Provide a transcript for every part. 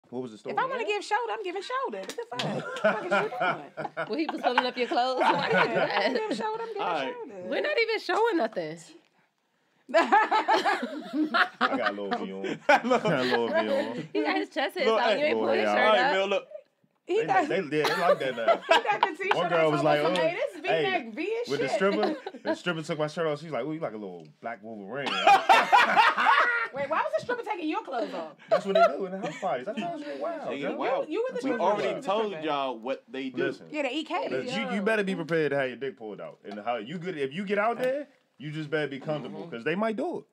What was the story? If I want to give shoulder, I'm giving shoulder. What the fuck? What the fuck is you doing? Well, he was pulling up your clothes. Why you do I'm that? giving shoulder, I'm giving shoulder. We're not even showing nothing. I got a little view on. He got his chest hairs out. You ain't pulling his shirt All right, up. Mel, look. He got They like that now. he got the t-shirt. One girl was like, hey, this V-neck V as with shit. the stripper took my shirt off. She's like, "Ooh, you like a little black Wolverine." Wait, why was the stripper taking your clothes off? That's what they do in the house parties. I told you, wow. You were the We stripper. already told y'all what they do. Listen, Yeah, they eat cake. you better be prepared to have your dick pulled out. And how you good? If you get out there, you just better be comfortable because they might do it.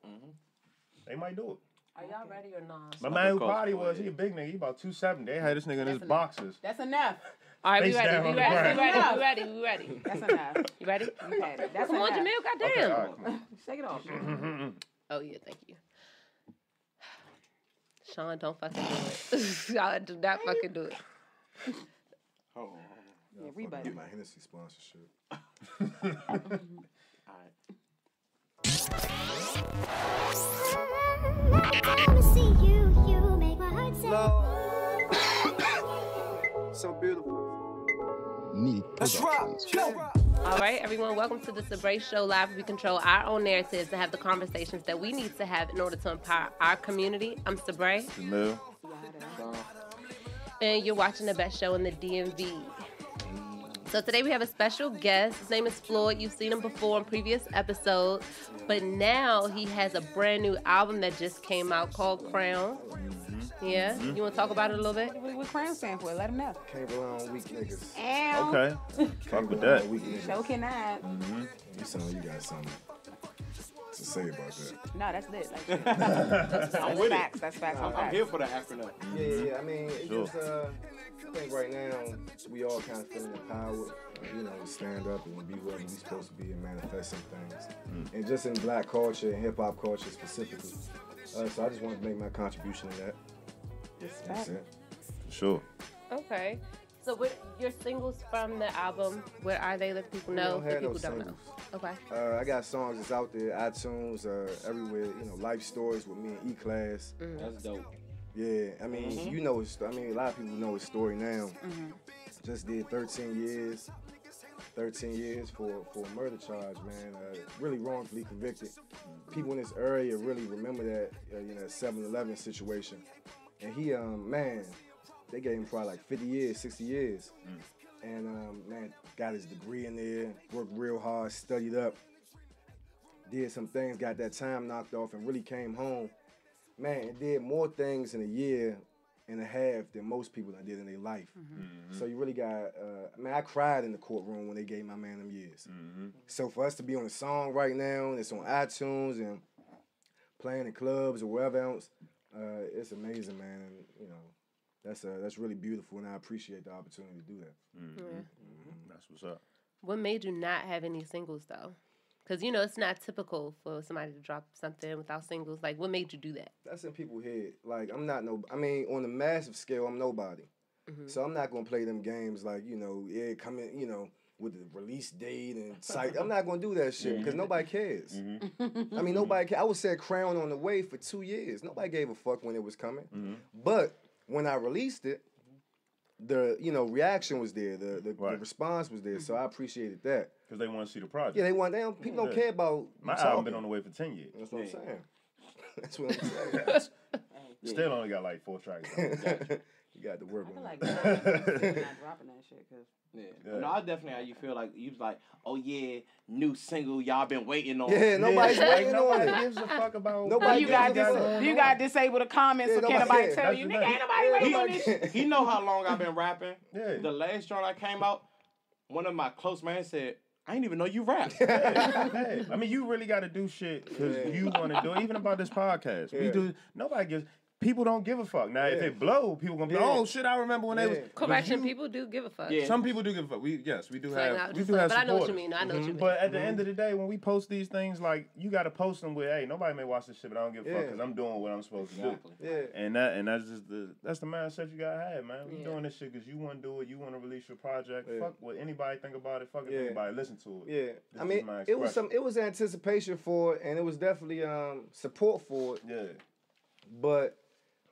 They might do it. Are y'all ready or not? My man who party was, he a big nigga. He about 270. They had this nigga in his boxes. That's enough. All right, we Face down ready. on We the ready. ground. We ready. That's enough. You ready? You had it. That's Come on, enough. Jameel. Goddamn. Okay, all right, come on. Shake it off. Oh yeah, thank you. Sean, don't fucking do it. Y'all do not fucking do it. Hold on. Yeah, rebuttal. My Hennessy sponsorship. Alright. So beautiful. Let's rock. All right, everyone, welcome to the Sabrae Show Live. We control our own narratives and have the conversations that we need to have in order to empower our community. I'm Sabrae. Jameel. And you're watching the best show in the DMV. So today we have a special guest. His name is Floyd. You've seen him before in previous episodes. But now he has a brand new album that just came out called C.R.O.W.N. Yeah? You want to talk about it a little bit? What C.R.O.W.N stand for? Let him know. Can't rely on weak niggas. Ow. Okay. Fuck with that. Weak niggas. Show cannot. You sound like you got something to say about that. No, that's lit. Like, I'm with facts. it. That's facts. I'm here for the acronym. Yeah. I mean, it's Sure. just, I think right now we all kind of feeling empowered, to stand up and be what we're supposed to be and manifest some things. And just in black culture and hip hop culture specifically. So I just wanted to make my contribution to that. That's it. Sure. Okay. So what your singles from the album, where are they? Let people know if people don't know. Okay. I got songs that's out there, iTunes, everywhere. Life Stories with me and E-Class. That's dope. Yeah, I mean, a lot of people know his story now. Just did 13 years. 13 years for a murder charge, man. Really wrongfully convicted. People in this area really remember that, 7-Eleven situation. And he, they gave him probably like 50 years, 60 years. And, got his degree in there, worked real hard, studied up, did some things, got that time knocked off, and really came home. Man, and did more things in a year and a half than most people that did in their life. So you really got, I cried in the courtroom when they gave my man them years. So for us to be on a song right now, and it's on iTunes and playing in clubs or wherever else, it's amazing, man. And, that's really beautiful, and I appreciate the opportunity to do that. That's what's up. What made you not have any singles, though? Because, it's not typical for somebody to drop something without singles. Like, what made you do that? That's in people's head. Like, on a massive scale, I'm nobody. So I'm not going to play them games like, come in, with the release date and site. I'm not going to do that shit because nobody cares. Nobody cares. I was said C.R.O.W.N. on the way for 2 years. Nobody gave a fuck when it was coming. But when I released it, the reaction was there. The response was there. So I appreciated that. Because they want to see the project. Yeah, people don't care about my album been on the way for 10 years. That's what I'm saying. That's what I'm saying. Still only got like 4 tracks. You got to work on I it. feel like not dropping that shit because. Yeah. No, I definitely how you feel like you was like, oh yeah, new single y'all been waiting on. Yeah, nobody's waiting on Nobody it. gives a fuck about. Nobody You got disable the comments, so can't nobody tell you, nigga, ain't nobody waiting on this shit. He know how long I've been rapping. Yeah. The last joint I came out, one of my close man said, I didn't even know you rap. Hey, you really got to do shit because you want to do it. Even about this podcast, we do. Nobody gives. People don't give a fuck. Now, if it blow, people gonna be, oh shit, I remember when they was. Correction, people do give a fuck. Yeah. Some people do give a fuck. We do have but I know what you mean. I know what you mean. But at the end of the day, when we post these things, like you gotta post them with, hey, nobody may watch this shit, but I don't give a fuck because I'm doing what I'm supposed to do. Yeah. And that's just that's the mindset you gotta have, man. We doing this shit because you want to do it. You want to release your project. Fuck what anybody think about it. Fuck if anybody listen to it. Yeah. It was anticipation for it, and it was definitely support for it. Yeah. But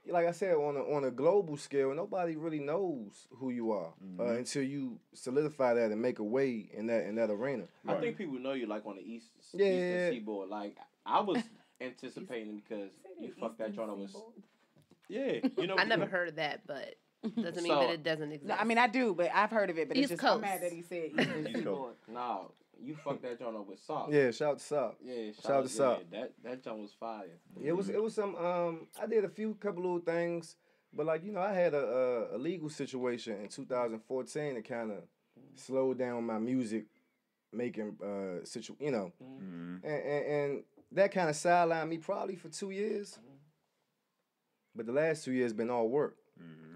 like I said, on a global scale, nobody really knows who you are until you solidify that and make a way in that arena. I think people know you like on the Eastern Seaboard. Like I was anticipating because you fucked that joint up with. Yeah, you know. I never heard of that, but doesn't mean that it doesn't exist. No, I mean I do, but I've heard of it. But East it's just I'm Coast. mad that he said Eastern Seaboard. No, you fucked that joint up with Sock. Yeah, shout out to Sock. Yeah, shout out to Sock. That joint was fire. It was some I did a couple little things, but like I had a legal situation in 2014 that kind of slowed down my music making and that kind of sidelined me probably for 2 years. But the last 2 years been all work.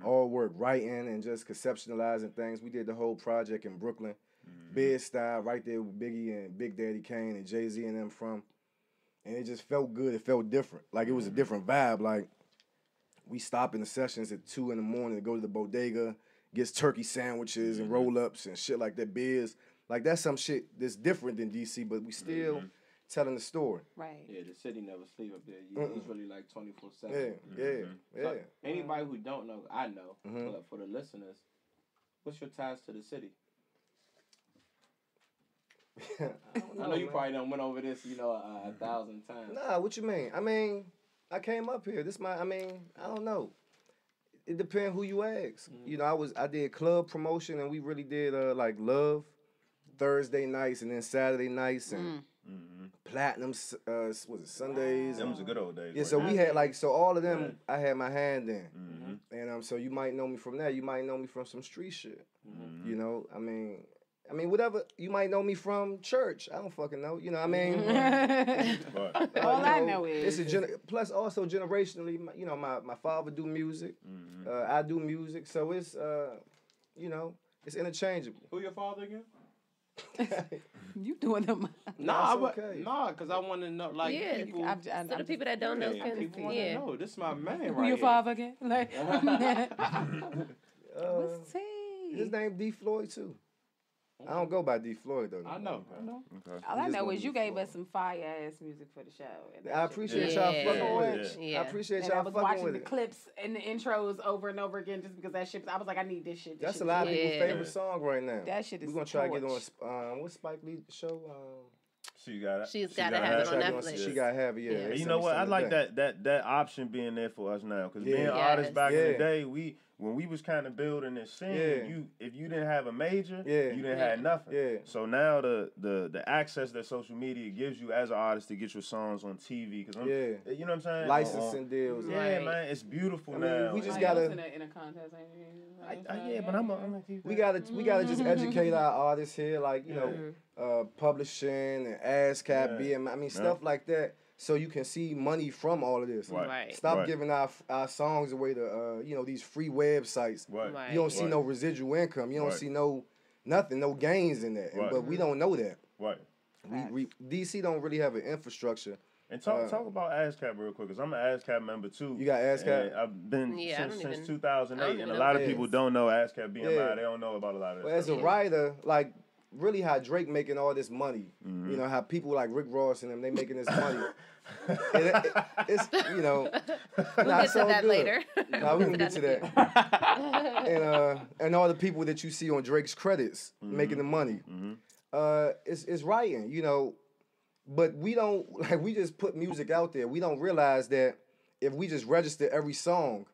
All work, writing and just conceptualizing things. We did the whole project in Brooklyn. Bed-Stuy, right there with Biggie and Big Daddy Kane and Jay-Z and them from. And it just felt good. It felt different. Like it was a different vibe. Like we stop in the sessions at 2 a.m. to go to the bodega, gets turkey sandwiches and roll-ups and shit like that, beers. Like that's some shit that's different than DC, but we still telling the story. Right. Yeah, the city never sleep up there. He's really like 24/7. Yeah. So anybody who don't know, I know. But for the listeners, what's your ties to the city? I know you probably done went over this, 1,000 times. Nah, what you mean? I mean, I came up here. I don't know. It depends who you ask. I did club promotion and we really did like Love Thursday nights and then Saturday nights and Platinum was it Sundays? Them was the good old days. Yeah, so we had all of them I had my hand in. And so you might know me from that. You might know me from some street shit. I mean, whatever. You might know me from church. I don't fucking know. You know what I mean? All I know is plus also generationally. My father do music. I do music, so it's it's interchangeable. Who your father again? You doing them? Nah, because I want to know, like, people. So the people that don't know can people want to know. This is my man, right? Who your father again? Like, what's his name? D. Floyd too. I don't go by D. Floyd though. I know. Okay. All I know is you gave us some fire ass music for the show. I appreciate y'all fucking with it. Yeah. I appreciate and y'all I was fucking watching with the it. clips and the intros over and over again just because that shit. I was like, I need this shit. That's a lot of people's favorite song right now. That shit is. We're gonna try to get on what's Spike Lee show? She got it. She's got to have it on Netflix. She got to have it. Yeah. And you know what? I like that option being there for us now because being artists back in the day, when we was kind of building this scene, if you didn't have a major, you didn't have nothing. Yeah. So now the access that social media gives you as an artist to get your songs on TV, because you know what I'm saying? Licensing deals. Yeah, man, it's beautiful now. We just gotta. In a contest, but I'm a we gotta just educate our artists here, like publishing and ASCAP, BMI. I mean stuff like that. So you can see money from all of this. Right. Stop giving our songs away to these free websites. Right. You don't see no residual income. You don't see nothing, no gains in that. But we don't know that. Right. We DC don't really have an infrastructure. And talk about ASCAP real quick, because I'm an ASCAP member too. You got ASCAP? I've been since 2008, and a lot of people don't know ASCAP BMI. They don't know about a lot of that stuff. As a writer, like, really how Drake making all this money. You know, how people like Rick Ross and them, they making this money. It's, we'll get to that later. Nah, we can get to that. And all the people that you see on Drake's credits making the money. It's writing, but we don't, we just put music out there. We don't realize that if we just register every song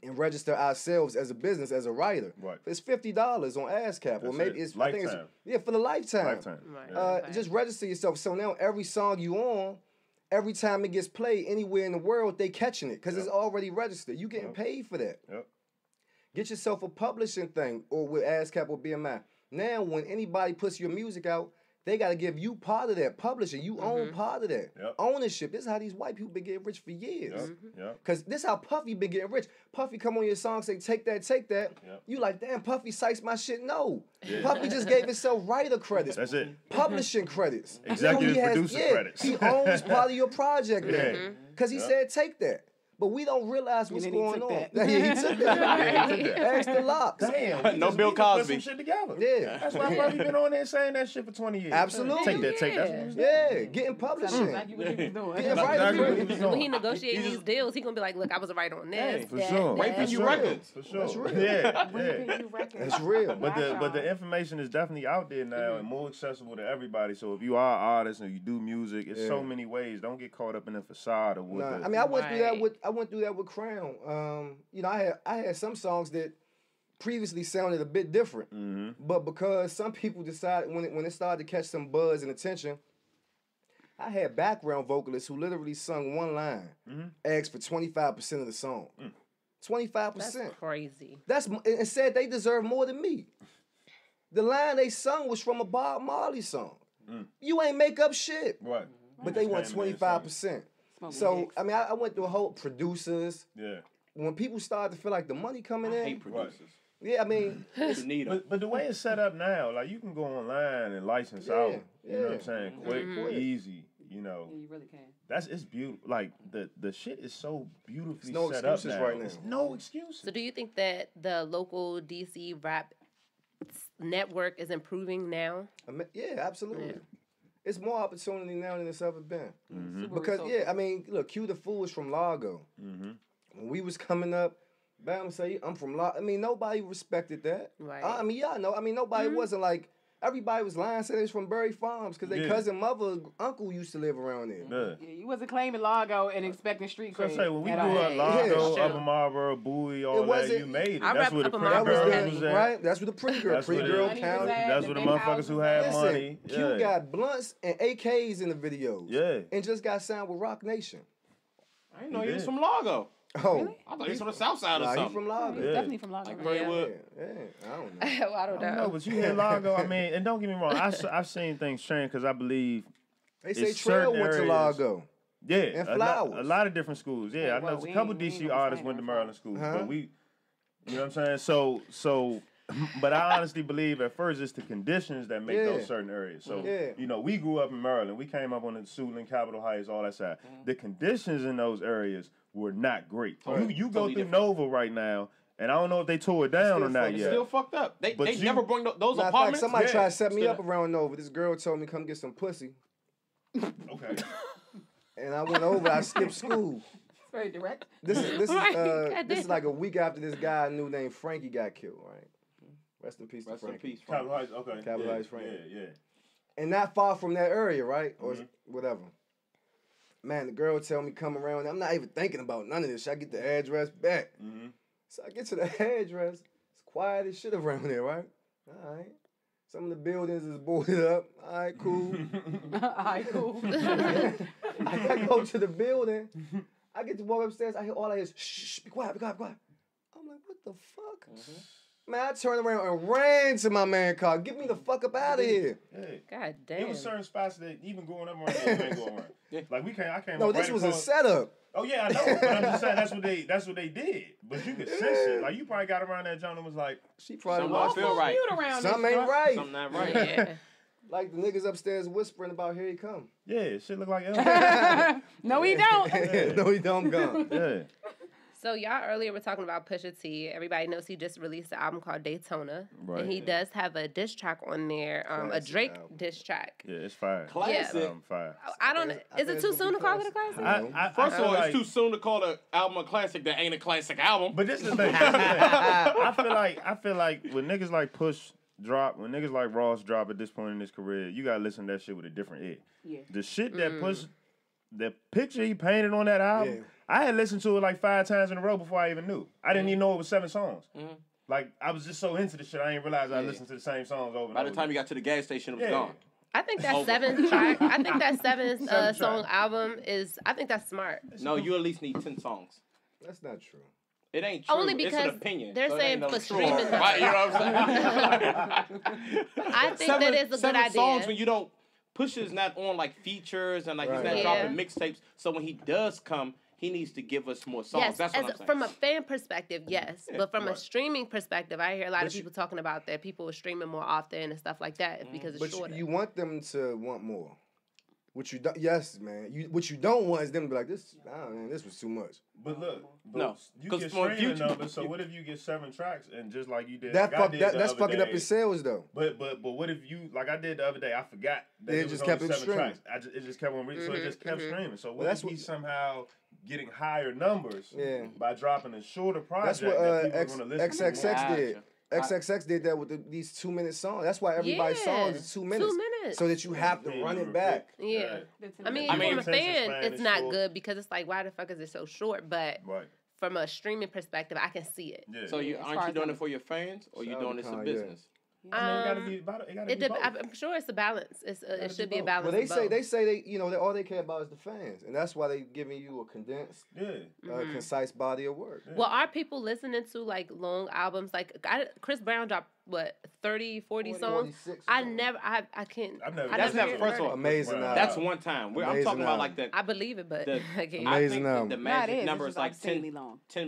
and register ourselves as a business, as a writer, it's $50 on ASCAP. Or maybe it's, lifetime. I think it's, for the lifetime. Just register yourself. So now every song you on, every time it gets played anywhere in the world, they catching it because it's already registered. You getting paid for that. Get yourself a publishing thing or with ASCAP or BMI. Now, when anybody puts your music out, they got to give you part of that. Publishing, you own part of that. Ownership. This is how these white people been getting rich for years. Because this is how Puffy been getting rich. Puffy come on your song, say, take that, take that. You like, damn, Puffy cites my shit. No. Puffy just gave himself writer credits. That's it. Publishing credits. Executive producer credits. He owns part of your project now. Because he said, take that. But we don't realize what's going on. That. Yeah, he took that. Ask the Locks. Damn. No Bill Cosby. Put some shit together. Yeah. That's why I've been on there saying that shit for 20 years. Absolutely. Take that. That's what he was doing. Yeah, getting publishing. Exactly what he was doing. Getting right Exactly what he here. was When doing. he negotiating these deals, he gonna be like, "Look, I was right on this." For sure. Raping you For records. For sure. That's real. Yeah. That's real. But the information is definitely out there now and more accessible to everybody. So if you are an artist and you do music, it's so many ways. Don't get caught up in the facade of what. I mean, I went through that with C.R.O.W.N. You know, I had some songs that previously sounded a bit different, but because some people decided when it started to catch some buzz and attention, I had background vocalists who literally sung one line, asked for 25% of the song. 25%. That's crazy. And said they deserve more than me. The line they sung was from a Bob Marley song. You ain't make up shit. Right. But they want 25%. So, I mean, I went through a whole producers. Yeah. When people started to feel like the money coming in. hate producers. Yeah, I mean. But the way it's set up now, like you can go online and license out. You know what I'm saying? Quick, easy. You know. Yeah, you really can. It's beautiful. Like the shit is so beautifully no set up excuses now. right now. There's no excuses. So, do you think that the local DC rap network is improving now? Yeah, absolutely. Yeah. It's more opportunity now than it's ever been. Super Because, resourceful. I mean, look, Q the Fool is from Largo. When we was coming up, Bam say, I'm from Largo. I mean, nobody respected that. Right. I mean, y'all know. I mean, nobody wasn't like, everybody was lying, saying they was from Berry Farms because their cousin, mother, uncle used to live around there. Yeah, you wasn't claiming Largo and expecting street So I cred. say when we at grew all. up, Largo, Yeah. Upper Marlboro, Bowie, all that, wasn't- you made it. I That's rap where the Upper pretty That was Marlboro girls heavy. was at. right? That's where the pretty girl, That's where pretty girl the- county. That's where the big motherfuckers houses who had and- money. Q got blunts and AKs in the videos. Yeah. And just got signed with Rock Nation. I didn't know he was did. from Largo. Oh. I thought he was from the South Side or Nah, he something. from He's Largo. definitely from Largo. Like Braidwood. Yeah, I don't know. I don't I don't know, know. but you hear Largo, I mean, and don't get me wrong, I've seen things change because I believe, They say It's Trail certain went to areas- Largo. yeah, And Flowers. a lot of different schools. Yeah, I know well, a couple we DC ain't artists gonna went to stand Maryland on schools, Huh? but we, you know what I'm saying? So, but I honestly believe at first it's the conditions that make those certain areas. So, you know, we grew up in Maryland. We came up on the Suitland, Capitol Heights, all that side. The conditions in those areas were not great. You go Totally through different. Nova right now, and I don't know if they tore it down or not fucked It's yet. still fucked up. They But you- never bring those Matter of fact, apartments. somebody Yeah, tried to set me still- up around Nova. This girl told me come get some pussy. Okay. And I went over, I skipped school. It's very direct. This is Right. God this is damn. like a week after this guy I knew named Frankie got killed, right? Rest in peace to Rest in Frankie. peace. Capitol Heights, okay. Capitol yeah, Heights, Frank. Yeah. And not far from that area, right? Or whatever. Man, the girl tell me come around. I'm not even thinking about none of this. I get the address back. So I get to the address. It's quiet as shit around there, right? All right. Some of the buildings is boarded up. All right, cool. All right, cool. I go to the building. I get to walk upstairs. I hear all I hear is, shh, be quiet, be quiet, be quiet. I'm like, what the fuck? Man, I turned around and ran to my man car. Get me the fuck up out of here. God There damn. was certain spots that even going up around there, you ain't going around. Like I came No, up this right was a across- setup. Oh yeah, I know. But I'm just saying that's what they did. But you could sense it. Like you probably got around that joint and was like, She probably Something don't was. feel right. Around Something this ain't joint. right. Something not right. Yeah. Like the niggas upstairs whispering about here he come. yeah, shit look like Elvis. No, we don't. No, he don't come. Yeah. So y'all earlier were talking about Pusha T. Everybody knows he just released an album called Daytona, Right. and he does have a diss track on there, a Classic Drake album. diss track. Yeah, it's fire. Classic. Fire. I don't. I Is think it it's too gonna soon be to call it a classic. classic? First of feel all, like- it's too soon to call an album a classic that ain't a classic album. But this is the thing. I feel like when niggas like Push drop, when niggas like Ross drop at this point in his career, you gotta listen to that shit with a different ear. Yeah. The shit that Push, the picture he painted on that album, Yeah. I had listened to it like 5 times in a row before I even knew. I didn't even know it was 7 songs. Like I was just so into the shit, I didn't realize I listened to the same songs over and By over. the time you got to the gas station, it was Yeah. gone. I think that Over. seventh track. I think that seventh Seventh song track. album is. I think that's smart. No, you at least need 10 songs. That's not true. It ain't true. Only it's because an opinion. they're so it saying ain't no for true. streaming Right, you know what I'm saying? I think that is a good seven idea. songs when you don't. Pusha's not on like features and like he's not Right. dropping mixtapes. So when he does come, he needs to give us more songs. Yes, That's what I'm saying. from a fan perspective, yes. But from a right. streaming perspective, I hear a lot of people talking about that people are streaming more often and stuff like that because it's But shorter. you want them to want more. What you don't, yes, man. What you don't want is them to be like, this was too much. But look, no, you get streaming numbers. So what if you get 7 tracks and just like you did? That's fucking up your sales though. But what if you like I did the other day? I forgot that it just kept 7 tracks. It just kept on reading, so it just kept streaming. So what if he somehow getting higher numbers by dropping a shorter project that people are going to listen to? XXX did. XXX did that with these 2-minute songs. That's why everybody's songs is 2 minutes. 2 minutes. So that you have to run it back. Yeah. I mean, from a fan, it's not good because it's like, why the fuck is it so short? But from a streaming perspective, I can see it. Yeah. So aren't you doing it for your fans or you doing this for business? I'm sure it's a balance. It should be a balance. Well, they say all they care about is the fans, and that's why they giving you a condensed, concise body of work. Well, are people listening to like long albums? Like Chris Brown dropped 30, 40 songs. I can't. That's never. First of all, amazing. That's one time. I'm talking about like the. I believe it, but I can't. Amazing. I think the magic number is like 10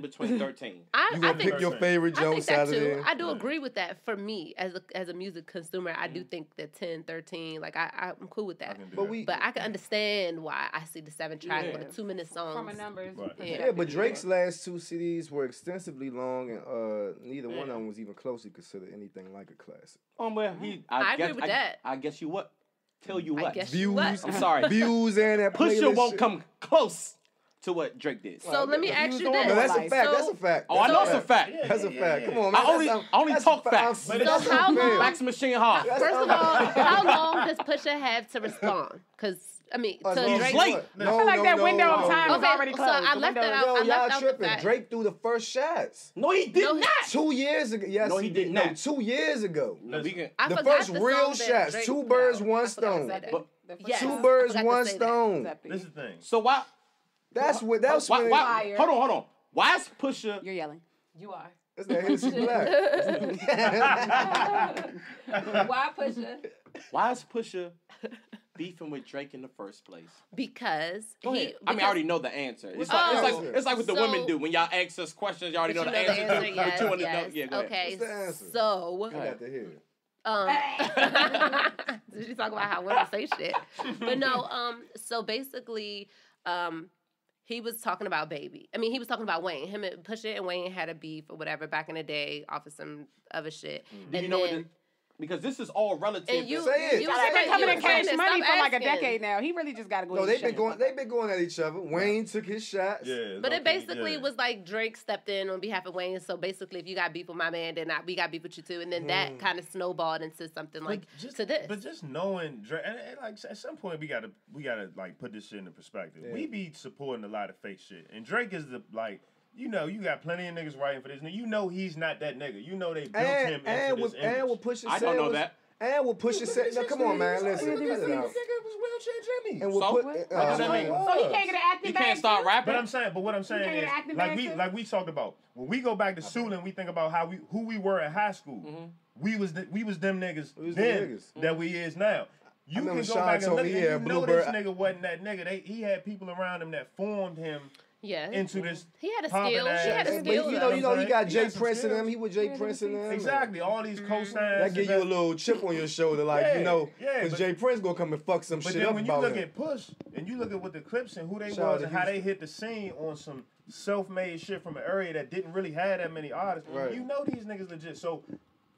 between 13. You gonna pick your favorite Jones Saturday? I do agree with that. For me, as a music consumer, I do think that 10, 13, like I'm cool with that. But I can understand why I see the 7 track with a 2-minute song. From a numbers. Yeah, but Drake's last 2 CDs were extensively long, and neither one of them was even closely considered anything like a classic. Well, I agree with that. I guess you what? Tell you what? Views. I'm sorry. Views and that Pusha won't come close to what Drake did. So let me ask you this. No, that's a fact. That's a fact. Oh, I know it's a fact. That's a fact. Come on, man. I only talk facts. So how long? Max Machine Hall. First of all, how long does Pusha have to respond? Because to he's Drake. late. I feel like that window of time is already closed. So I left that out. Y'all tripping. Drake threw the first shots. No, he did not. 2 years ago. Yes, no, he did not. No, 2 years ago. No, the first real shots. 2 birds, 1 stone. 2 birds, 1 stone. This is the thing. So why? That's when. Hold on. Why is Pusha? You're yelling. You are. That's that Hennessy Black. Why Pusha? Why is Pusha beefing with Drake in the first place? Because I already know the answer. It's like what the women do when y'all ask us questions. Y'all already know the answer. Yes. Yeah, go okay, ahead. so. I got to hear it. Did you talk about how women say shit? But no. So basically, he was talking about Baby. I mean, he was talking about Wayne. Him and Pusha and Wayne had a beef or whatever back in the day off of some other shit. Do you know what? Because this is all relative. Say it. He's been coming in cash money for like a decade now. He really just got to go. No, they've been going at each other. Wayne took his shots. Yeah, but it basically was like Drake stepped in on behalf of Wayne. So basically, if you got beef with my man, then we got beef with you too. And then that kind of snowballed into something to this. But just knowing Drake, and like at some point we gotta like put this shit into perspective. Yeah. We be supporting a lot of fake shit, and Drake is the like. You know, you got plenty of niggas writing for this. You know he's not that nigga. You know they built him into this image. And what Pusha said I don't know that. And what Pusha said. Now, come on, man. Listen. Nigga was Wheelchair Jimmy. And what does that mean? So he can't get an acting. He can't start rapping. But what I'm saying is, like we talked about, when we go back to Suitland, we think about who we were in high school. Mm-hmm. We was them niggas then that we is now. You can go back and look and you know this nigga wasn't that nigga. He had people around him that formed him. Yeah. Into this. He had a skill. She had a skill. You know, you got Jay Prince in them. He was Jay Prince in them. Exactly. All these co-signs. That give you a little chip on your shoulder, like, because Jay Prince gonna come and fuck some shit up. But then when you look at Push, and you look at what the Clips and who they was and how they hit the scene on some self-made shit from an area that didn't really have that many artists, you know these niggas legit. So.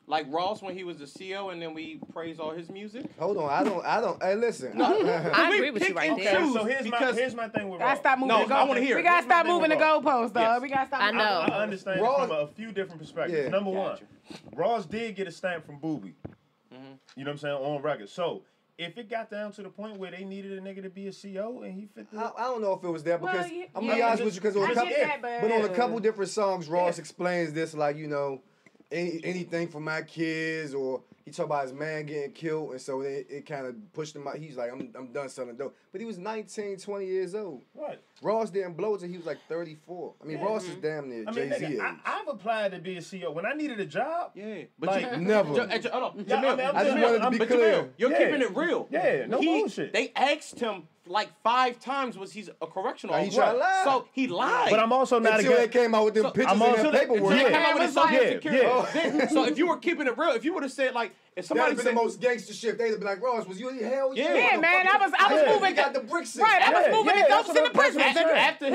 Like Ross when he was the CO and then we praise all his music? Hold on, I don't. Hey, listen. I agree with you right there. Okay, so here's my thing with Ross. Stop moving the goalposts. I want to hear. We gotta stop moving the goalposts, dog. We gotta stop. I know. I understand Ross, from a few different perspectives. Number one, Ross did get a stamp from Boobie. Mm-hmm. You know what I'm saying, on record. So if it got down to the point where they needed a nigga to be a CO and he fit the... I don't know if it was that because I'm gonna be honest with you because on a couple different songs, Ross explains this like anything for my kids, or he talk about his man getting killed, and so it kind of pushed him out. He's like, I'm done selling dope. But he was 19, 20 years old. Right. Ross didn't blow till he was like 34. I mean, Ross is damn near Jay-Z age. I've applied to be a CEO. When I needed a job, but like, never. Jameel, I just wanted to be clear. You're keeping it real. Yeah, no bullshit. They asked him like 5 times was he's a correctional officer. He tried to lie. So he lied. But I'm also not until they came out with them pictures and that paperwork. So if you were keeping it real, if you would have said like, if somebody that'd be the most gangster shit. They'd be like, Ross, was you hell yeah? Yeah, man, I was moving. Got the bricks in. Right, I was moving the dopes in the prison. After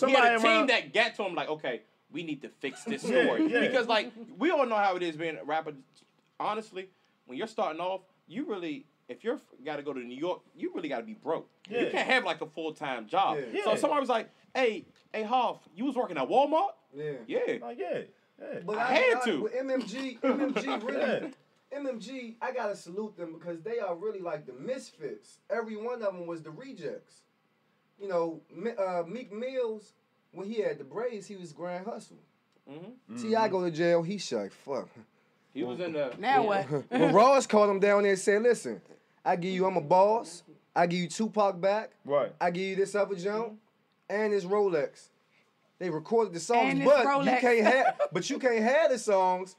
he had a team that got to him, like, okay, we need to fix this story. Because, like, we all know how it is being a rapper. Honestly, when you're starting off, you really, if you're got to go to New York, you really got to be broke. Yeah. You can't have, like, a full-time job. Yeah. So somebody was like, hey, Hoff, you was working at Walmart? Yeah. Like, yeah. But I had to. With MMG really, MMG, I gotta salute them because they are really like the misfits. Every one of them was the rejects. You know, Meek Mills, when he had the braids, he was Grand Hustle. T.I. go to jail, he shot, fuck. He was in the... Now what? But Ross called him down there and said, listen, I'm a boss. I give you Tupac back. Right. I give you this other jump and this Rolex. They recorded the songs, but Rolex. you can't have the songs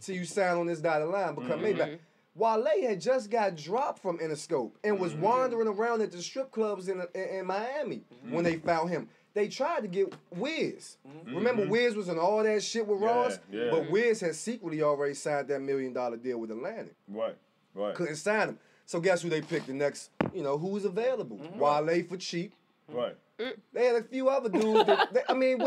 till you sign on this dotted line because maybe Wale had just got dropped from Interscope and was wandering around at the strip clubs in Miami when they found him. They tried to get Wiz. Remember, Wiz was in all that shit with Ross, but Wiz had secretly already signed that $1 million deal with Atlantic. Right. Couldn't sign him. So guess who they picked the next? You know, who was available? Wale for cheap. Right. They had a few other dudes. What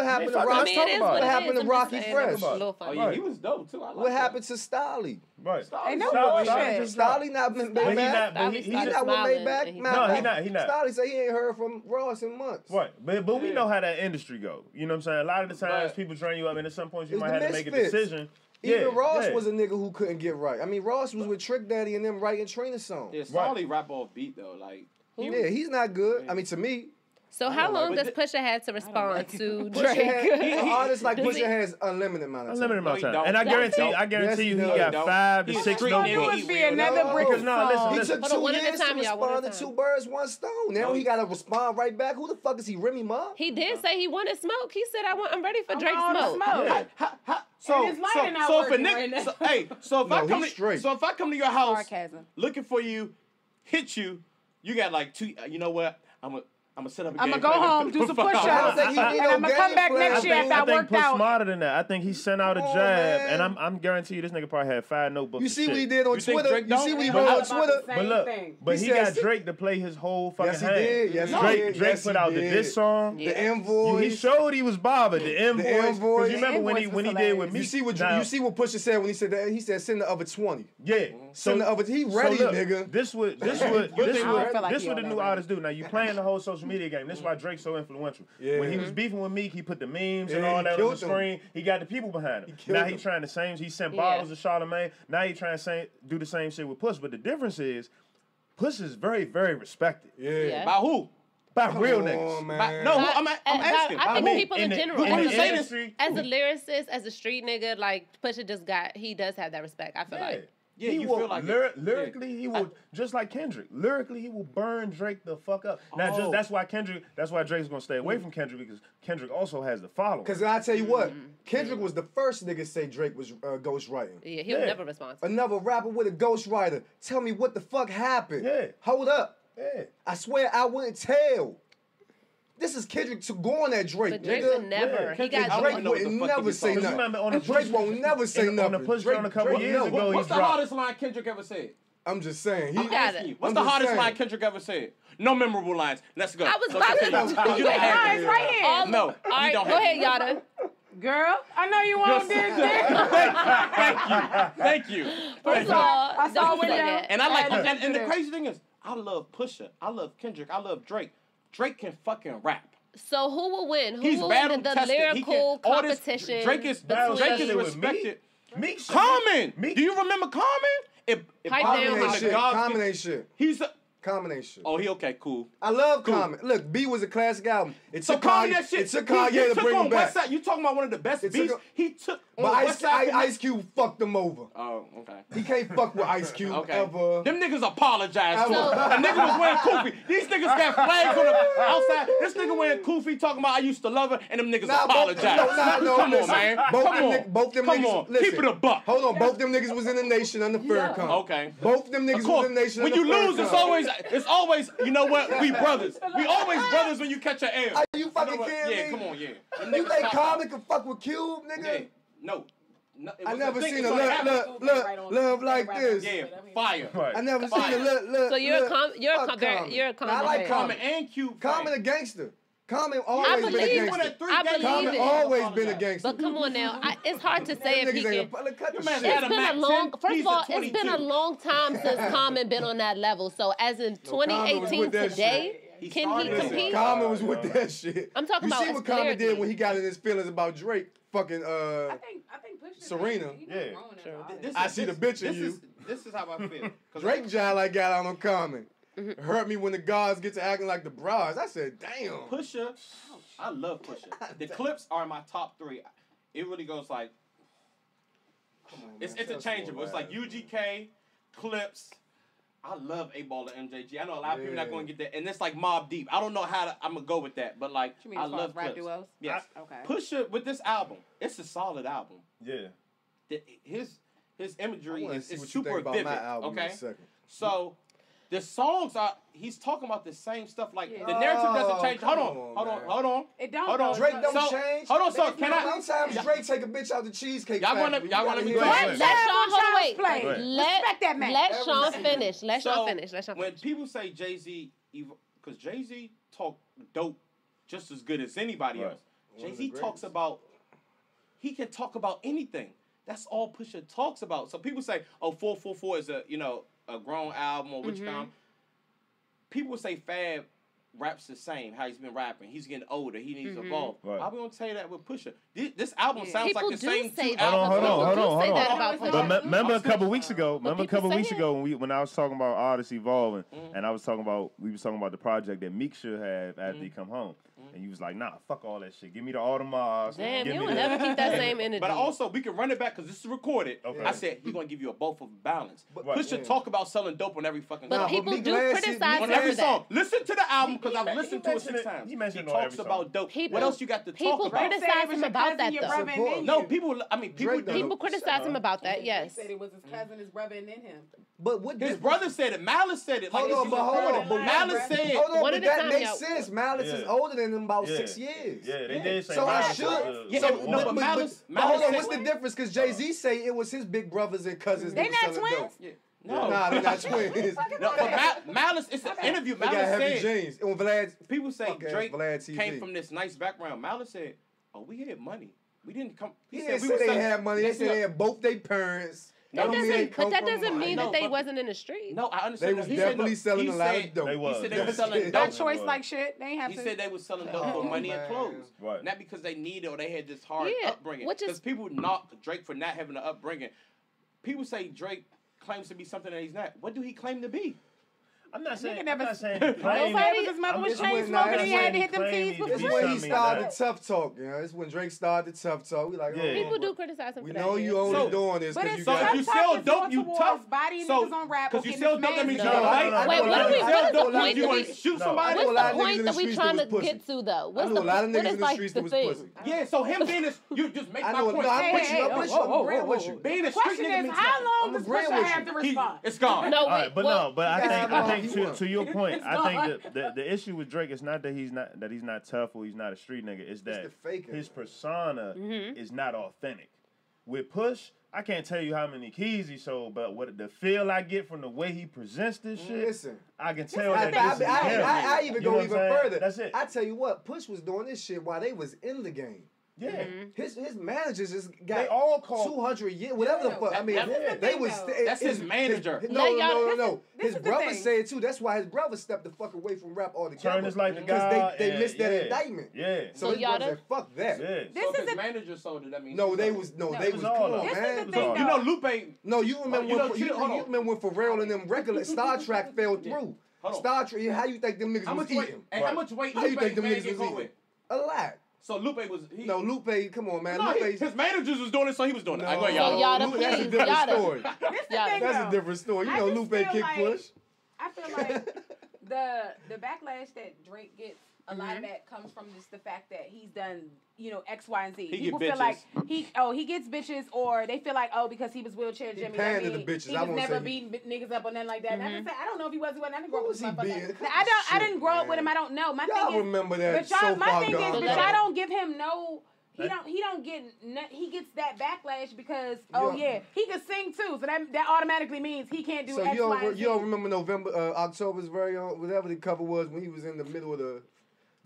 happened to Rocky? What happened to Rocky Fresh? Oh yeah, he was dope too. What happened to Stolly? Right. Ain't no bullshit. Stolly not been back. He's not with Maybach. No, he not. Stolly say he ain't heard from Ross in months. Right, but we know how that industry go. You know what I'm saying? A lot of the times people train you up, and at some point you might have to make a decision. Even Ross was a nigga who couldn't get right. I mean, Ross was with Trick Daddy and them writing Trina songs. Yeah, Stolly rap off beat though. Like, he's not good. I mean, to me. So how long does Pusha have to respond to Drake? Drake? Artists like Pusha has unlimited amount of time. Unlimited amount of time. And I guarantee you he got 5 to 6 notebooks. You would be another brick of song. He took 2 years to respond to 2 birds, 1 stone. Now he got to respond right back. Who the fuck is he, Remy Ma? He did say he wanted smoke. He said, I'm ready for Drake smoke. So if I come to your house looking for you, hit you, you got like 2. You know what? I'm gonna set up a game. I'm gonna go home, do some push-ups, and I'm gonna come back next year after I worked out. Smarter than that. I think he sent out a jab, and I'm guaranteed you this nigga probably had 5 notebooks. You see what he did on Twitter? You see what he wrote on Twitter? But look, he got Drake to play his whole fucking hand. Yes, he did. Drake put out the diss song, the invoice. He showed he was bothered. The invoice. Because you remember when he did with me. You see what Pusha said when he said that? He said send the other 20. Yeah. Send the other. He ready, nigga. This what the new artists do. Now you playing the whole social media game. This is why Drake's so influential. Yeah. When he was beefing with Meek, he put the memes and all that on the screen. He got the people behind him. Now he's trying the same. He sent bottles to Charlamagne. Now he's trying to do the same shit with Push. But the difference is, Push is very, very respected. Yeah. By who? By real niggas. I'm asking. I think people in general, as a lyricist, as a street nigga, like Pusha he does have that respect. I feel like. Yeah, you feel like lyrically, he will just like Kendrick. Lyrically, he will burn Drake the fuck up. Now, that's why Drake's gonna stay away from Kendrick because Kendrick also has the following. Because I tell you what, Kendrick was the first nigga to say Drake was ghostwriting. Yeah, he would never respond. Another rapper with a ghostwriter. Tell me what the fuck happened. Yeah. Hold up. Yeah. I swear I wouldn't tell. This is Kendrick going at Drake. But Drake would never. He got Drake would never say nothing. Drake won't never say nothing. On the Push on a couple years ago, what's the hardest line Kendrick ever said? I'm just saying. What's the hardest line Kendrick ever said? No memorable lines. Let's go. I was about to. You don't have it right here. No. All right, go ahead, Yatta. Girl, I know you want this. Thank you. First of all, I saw don't say that. And I like, and the crazy thing is, I love Pusha. I love Kendrick. I love Drake. Drake can fucking rap. So who will win? He's battle win the tested. lyrical competition? Drake is respected. Common. Do you remember Common? Combination. He's a combination. Oh, he okay, cool. I love Common. Look, B was a classic album. It took Kanye to bring him back. You talking about one of the best beats? He took. But Ice Cube fucked him over. Oh, okay. He can't fuck with Ice Cube ever. Them niggas apologize to him. A nigga was wearing kufi. These niggas got flags on the outside. This nigga wearing kufi talking about I used to love her, and them niggas apologize. Come on, man. Both them niggas. Keep it a buck. Hold on. Both them niggas was in the nation under Farrakhan. Okay. Both them niggas was in the nation under Farrakhan. When you lose, it's always, you know what? We brothers. We always brothers when you catch an L. Are you fucking kidding me? Yeah, come on, yeah. You think Common can fuck with Cube, nigga? No. I never seen a love like this. Yeah, fire. I never seen a look. So you're a Common I like Common and Q. Common a gangster. Common always been a gangster. I believe Common it. always been a gangster. But come on now, it's hard to say if he can. It's been a long. First of all, it's been a long time since Common been on that level. So as in 2018 today, can he compete? Common was with that shit. I'm talking about. You see what Common did when he got in his feelings about Drake? Fucking I think Serena. Yeah. I see the bitch in you. This is how I feel. Drake John like got out on Common. Hurt me when the guards get to acting like the bras. I said, damn. Pusha, I love Pusha. The clips are my top 3. It really goes like, it's interchangeable. It's like UGK, clips. I love 8Ball and MJG. I know a lot of people not going to get that. And it's like Mobb Deep. I don't know how I'm going to go with that. But like, I love rap clips. duos? Yes. Okay. Pusha, with this album, it's a solid album. Yeah. His imagery is super super vivid. Okay? So, the songs are, he's talking about the same stuff. Like, the narrative doesn't change. Hold on. It don't. Drake don't change. Hold on, so can I? Sometimes Drake take a bitch out the cheesecake Y'all wanna me go Let Sean play. Respect that man. Let Sean finish. Let Sean finish. When people say Jay-Z, because Jay-Z talk dope just as good as anybody else. Jay-Z talks about, he can talk about anything. That's all Pusha talks about. So people say, oh, 444 is a grown album or which kind. People say Fab raps the same, how he's been rapping. He's getting older. He needs to evolve. Right. I'm going to tell you that with Pusha. This album sounds People like the same two Hold albums. on. But remember a couple weeks ago when I was talking about artists evolving, and we was talking about the project that Meek should have after he come home. And you was like, nah, fuck all that shit. Give me the Audemars. Damn, you will never keep that same energy. But also, we can run it back because this is recorded. Okay. I said, he's going to give you a both of balance. Pusha talk about selling dope on every fucking song. But people do criticize on every song. Listen to the album because I've listened to it 6 times. He talks about dope. What else you got to talk about? People criticize him about that, though. No, people criticize him about that, yes. He said it was his cousin, his brother, and then him. But what his brother said it. Malice said it. Hold on. Malice said. Hold on, but that makes sense. Malice is older than him about 6 years. Yeah, they did say so Malice. I should. But Malice. Hold on, what's the difference? Because Jay-Z say it was his big brothers and cousins. They not twins. No, they're not twins. No, but Malice, it's an interview. Malice said. James. And Vlad, people say Drake came from this nice background. Malice said, "Oh, we had money. We didn't come." He said they had money. They said they had both their parents. But that doesn't mean that they wasn't in the street. No, I understand. They was definitely selling a lot of dope. He said they were selling dope. That choice like shit. They ain't have to. to. He said they was selling dope for money and clothes. Right. Not because they needed or they had this hard upbringing. Because people knock Drake for not having an upbringing. People say Drake claims to be something that he's not. What do he claim to be? I'm not saying. Nobody Claim. his mother was chain smoking. He had to hit them keys before. It's when he started tough talk. You know, it's when Drake started tough talk. We like, people do criticize him. We know you only doing this because you got. So if you sell dope, you tough. So because you sell dope, that means you fight. Wait, what are we? What is the point? You want to shoot somebody? What's the point that we trying to get to though? I know a lot of niggas in the streets that was pussy. Yeah, so him being this, you just make my point. I'm with you. Being a street nigga means how long does Pusha have to respond? It's gone. No, but I think to your point, I think the issue with Drake is not that he's not tough or he's not a street nigga. It's that his persona is not authentic. With Push, I can't tell you how many keys he sold, but what the feel I get from the way he presents this shit, listen, I can tell that this is him. I even go even further. That's it. I tell you what, Push was doing this shit while they was in the game. Yeah, his managers just got they all called 200 years, whatever the fuck. I mean, they was. That's his manager. No. His brother said too. That's why his brother stepped the fuck away from rap altogether. Turn his life to God. Because they missed that indictment. Yeah. So his brother said, "Fuck that." Yeah. So his manager sold it. That means they was come on, man. You know Lupe. No, you remember when Pharrell and them regular Star Trek fell through. Star Trek. How you think them niggas was eating? How much weight? How you think them niggas was eating? A lot. So Lupe was... Lupe, come on, man. No, his managers was doing it, so he was doing it. I go, Yatta, that's a different story. That's a different story. You know Lupe kick Push. I feel like the backlash that Drake gets, a lot of that comes from just the fact that he's done, X, Y, and Z. People feel like he gets bitches, or they feel like, because he was wheelchair Jimmy. He was never beating niggas up or nothing like that. And I just say, I don't know if he was. I didn't grow up with him. I didn't grow up with him. I don't know. My thing is, remember that. My thing is, y'all don't give him no. he gets that backlash because he can sing too, so that automatically means he can't do X, Y, and Z. You don't remember October's very own, whatever the cover was when he was in the middle of the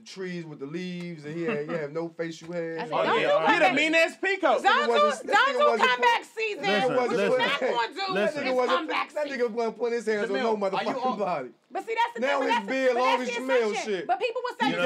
trees with the leaves and he had no facial hair. He the meanest Pico. Don't do comeback season. What you not going to do is comeback season. That nigga wasn't putting his hands on no motherfucking body. But see, that's the now his beard long as Jameel shit. But people would say the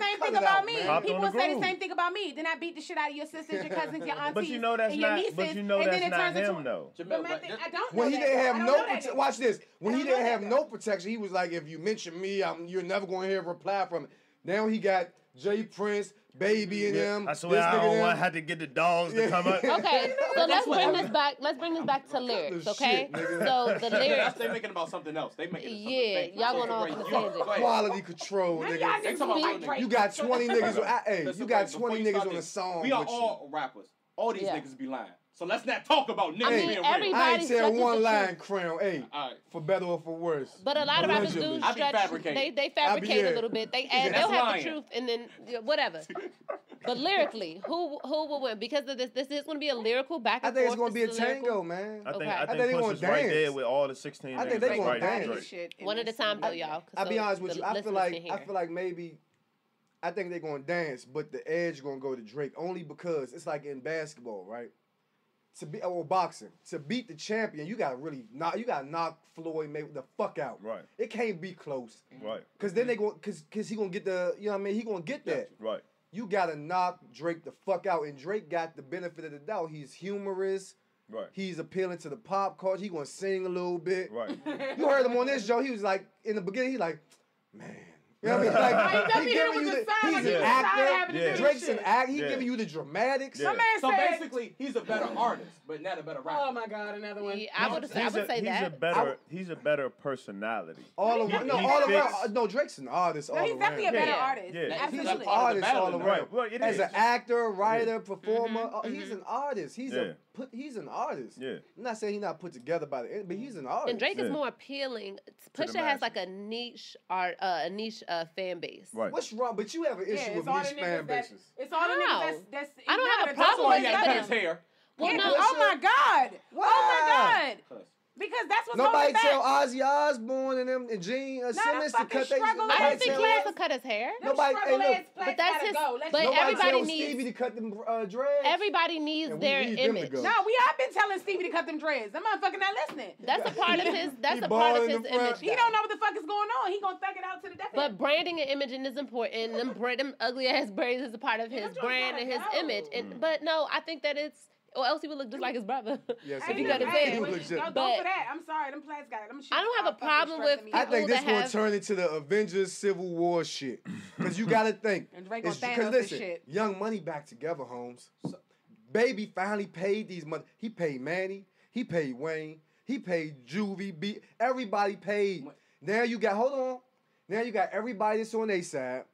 same thing about me. People would say the same thing about me. Then I beat the shit out of your sisters, your cousins, your aunties, but you know that's and your not. nieces, But you know that's not him though. I don't know. When he didn't have no watch this. When he didn't have no protection, he was like, if you mention me, you're never gonna hear a reply from it. Now he got Jay Prince, Baby, and them. I swear I don't want to have to get the dogs to come up. Okay, so let's bring this back. Let's bring this back to lyrics, okay? So the lyrics. They making about something else. They making y'all going off on the tangent. Quality control, nigga. You got 20 niggas. Hey, you got 20 niggas on a song. We are all rappers. All these niggas be lying. So let's not talk about niggas being real. I ain't tell one line, Crown. Hey, for better or for worse. But a lot of rappers do stretch. They fabricate a little bit. They'll have the truth and then whatever. But lyrically, who will win? Because of this is going to be a lyrical back and forth. I think it's going to be a tango, man. I think they're going to dance. Right there with all the 16. I think they're going to dance. One at a time, though, y'all. I'll be honest with you. I feel like maybe. I think they're going to dance, but the edge going to go to Drake only because it's like in basketball, right? Or boxing, to beat the champion, you gotta knock Floyd Mayweather the fuck out. Right. It can't be close. Right. Cause then cause he gonna get he gonna get that. Right. You gotta knock Drake the fuck out, and Drake got the benefit of the doubt. He's humorous. Right. He's appealing to the pop culture. He gonna sing a little bit. Right. You heard him on this show. He was like in the beginning. He like, man. You know what I mean? Like, he's an actor. Drake's an actor. He's giving you the dramatics. Yeah. So basically, he's a better artist, but not a better rapper. Oh my God, another one. Yeah, I would say that. He's a better personality. All around. No, Drake's an artist all around. He's definitely a better artist. Yeah. He's an artist all around. Right. Well, as an actor, writer, performer, he's an artist. He's an artist. Yeah. I'm not saying he's not put together by the end, but he's an artist. And Drake is more appealing. Pusha has like a niche fan base. Right. What's wrong? But you have an issue with niche fan bases. It's all the niggas that's I don't have a problem with his hair. Well, no. Oh my God. Why? Oh my God. Because that's what's nobody tell Ozzy Osbourne and them and Gene Simmons to cut their. I don't think he has to cut his hair. Nobody. But that's his. But everybody needs Stevie to cut them dreads. Everybody needs their image. No, I've been telling Stevie to cut them dreads. That motherfucker not listening. That's a part of his. That's a part of his image. He don't know what the fuck is going on. He gonna thug it out to the death. But branding and imaging is important. Them ugly ass braids is a part of his brand and his image. But no, I think that it's. Or else he would look just like his brother. Yes, if he got his hair. Don't for that. I'm sorry, them plaids got it. I don't have a problem with people I think this gonna turn into the Avengers Civil War shit. Because you gotta think. Because listen, Young Money back together, Holmes. Baby finally paid these money. He paid Manny. He paid Wayne. He paid Juvie. Everybody paid. Now you got, hold on. Now you got everybody that's on their side.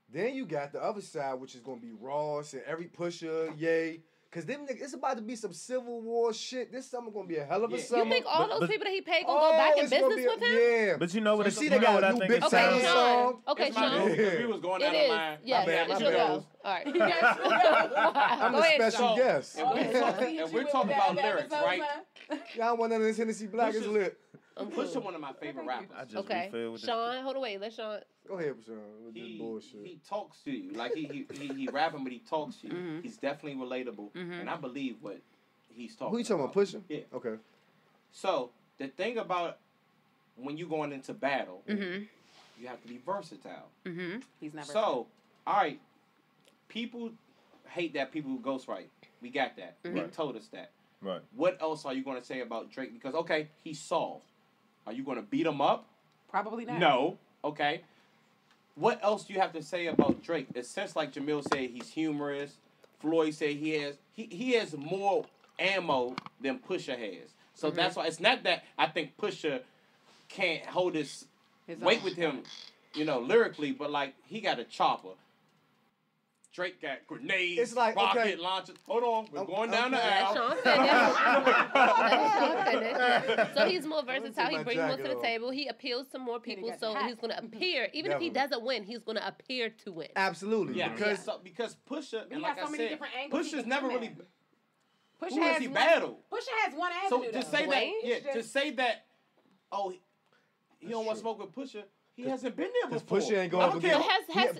Then you got the other side, which is gonna be Ross and every Pusha, Ye. Cause them niggas, it's about to be some Civil War shit. This summer gonna be a hell of a summer. You think all those people that he paid gonna go back in business with him? Yeah. But you know what? So they got a new Big Time song. Okay, Sean. We was going out of line. Yeah, it's your go. All right. I'm the special guest. And we're talking about lyrics, right? Y'all want none of this Hennessy Black is lit. Pusha one of my favorite rappers. Okay. Sean, hold away. Let Sean. Go ahead, Sean. With this bullshit. He talks to you. Like he rapping, but he talks to you. Mm-hmm. He's definitely relatable. Mm-hmm. And I believe what he's talking about. Who you talking about? Pusha? Yeah. Okay. So the thing about when you're going into battle, you have to be versatile. Mm-hmm. He's never. So, all right, people hate that people who ghostwrite. We got that. Mm-hmm. He told us that. Right. What else are you going to say about Drake? Because, okay, he's soft. Are you going to beat him up? Probably not. No. Okay. What else do you have to say about Drake? It since, like Jameel said, he's humorous. Floyd said he has more ammo than Pusha has. So that's why it's not that I think Pusha can't hold his weight with him, lyrically, but like he got a chopper. Drake got grenades, it's like, rocket launchers. Hold on, we're going down the aisle. So he's more versatile. He brings more to the table. He appeals to more people, so he's going to appear. Even if he doesn't win, he's going to appear to win. Absolutely. Yeah, because Pusha, and like I said, Pusha's never really. Pusha who has he battled? Pusha has one avenue. So to say that, to say that, he don't want to smoke with Pusha. He hasn't been there before. Pusha ain't go up against.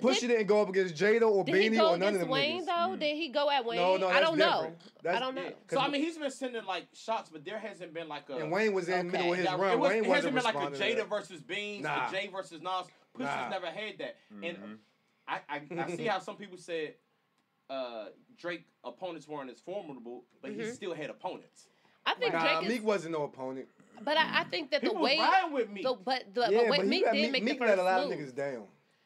Pusha didn't go up against Jada or Beanie or none of them Wayne, niggas. though? Did he go at Wayne? No, I don't know. I don't know. Yeah. So I mean, he's been sending like shots, but there hasn't been like a. And Wayne was in the middle of his run. It hasn't been like a Jada versus Beans, a Jay versus Nas. Pusha's never had that, and I see how some people said Drake opponents weren't as formidable, but he still had opponents. I think Drake is... Meek wasn't no opponent. But I think that people the way... riding with Meek. But Meek did make the first move. Meek let a lot of niggas down.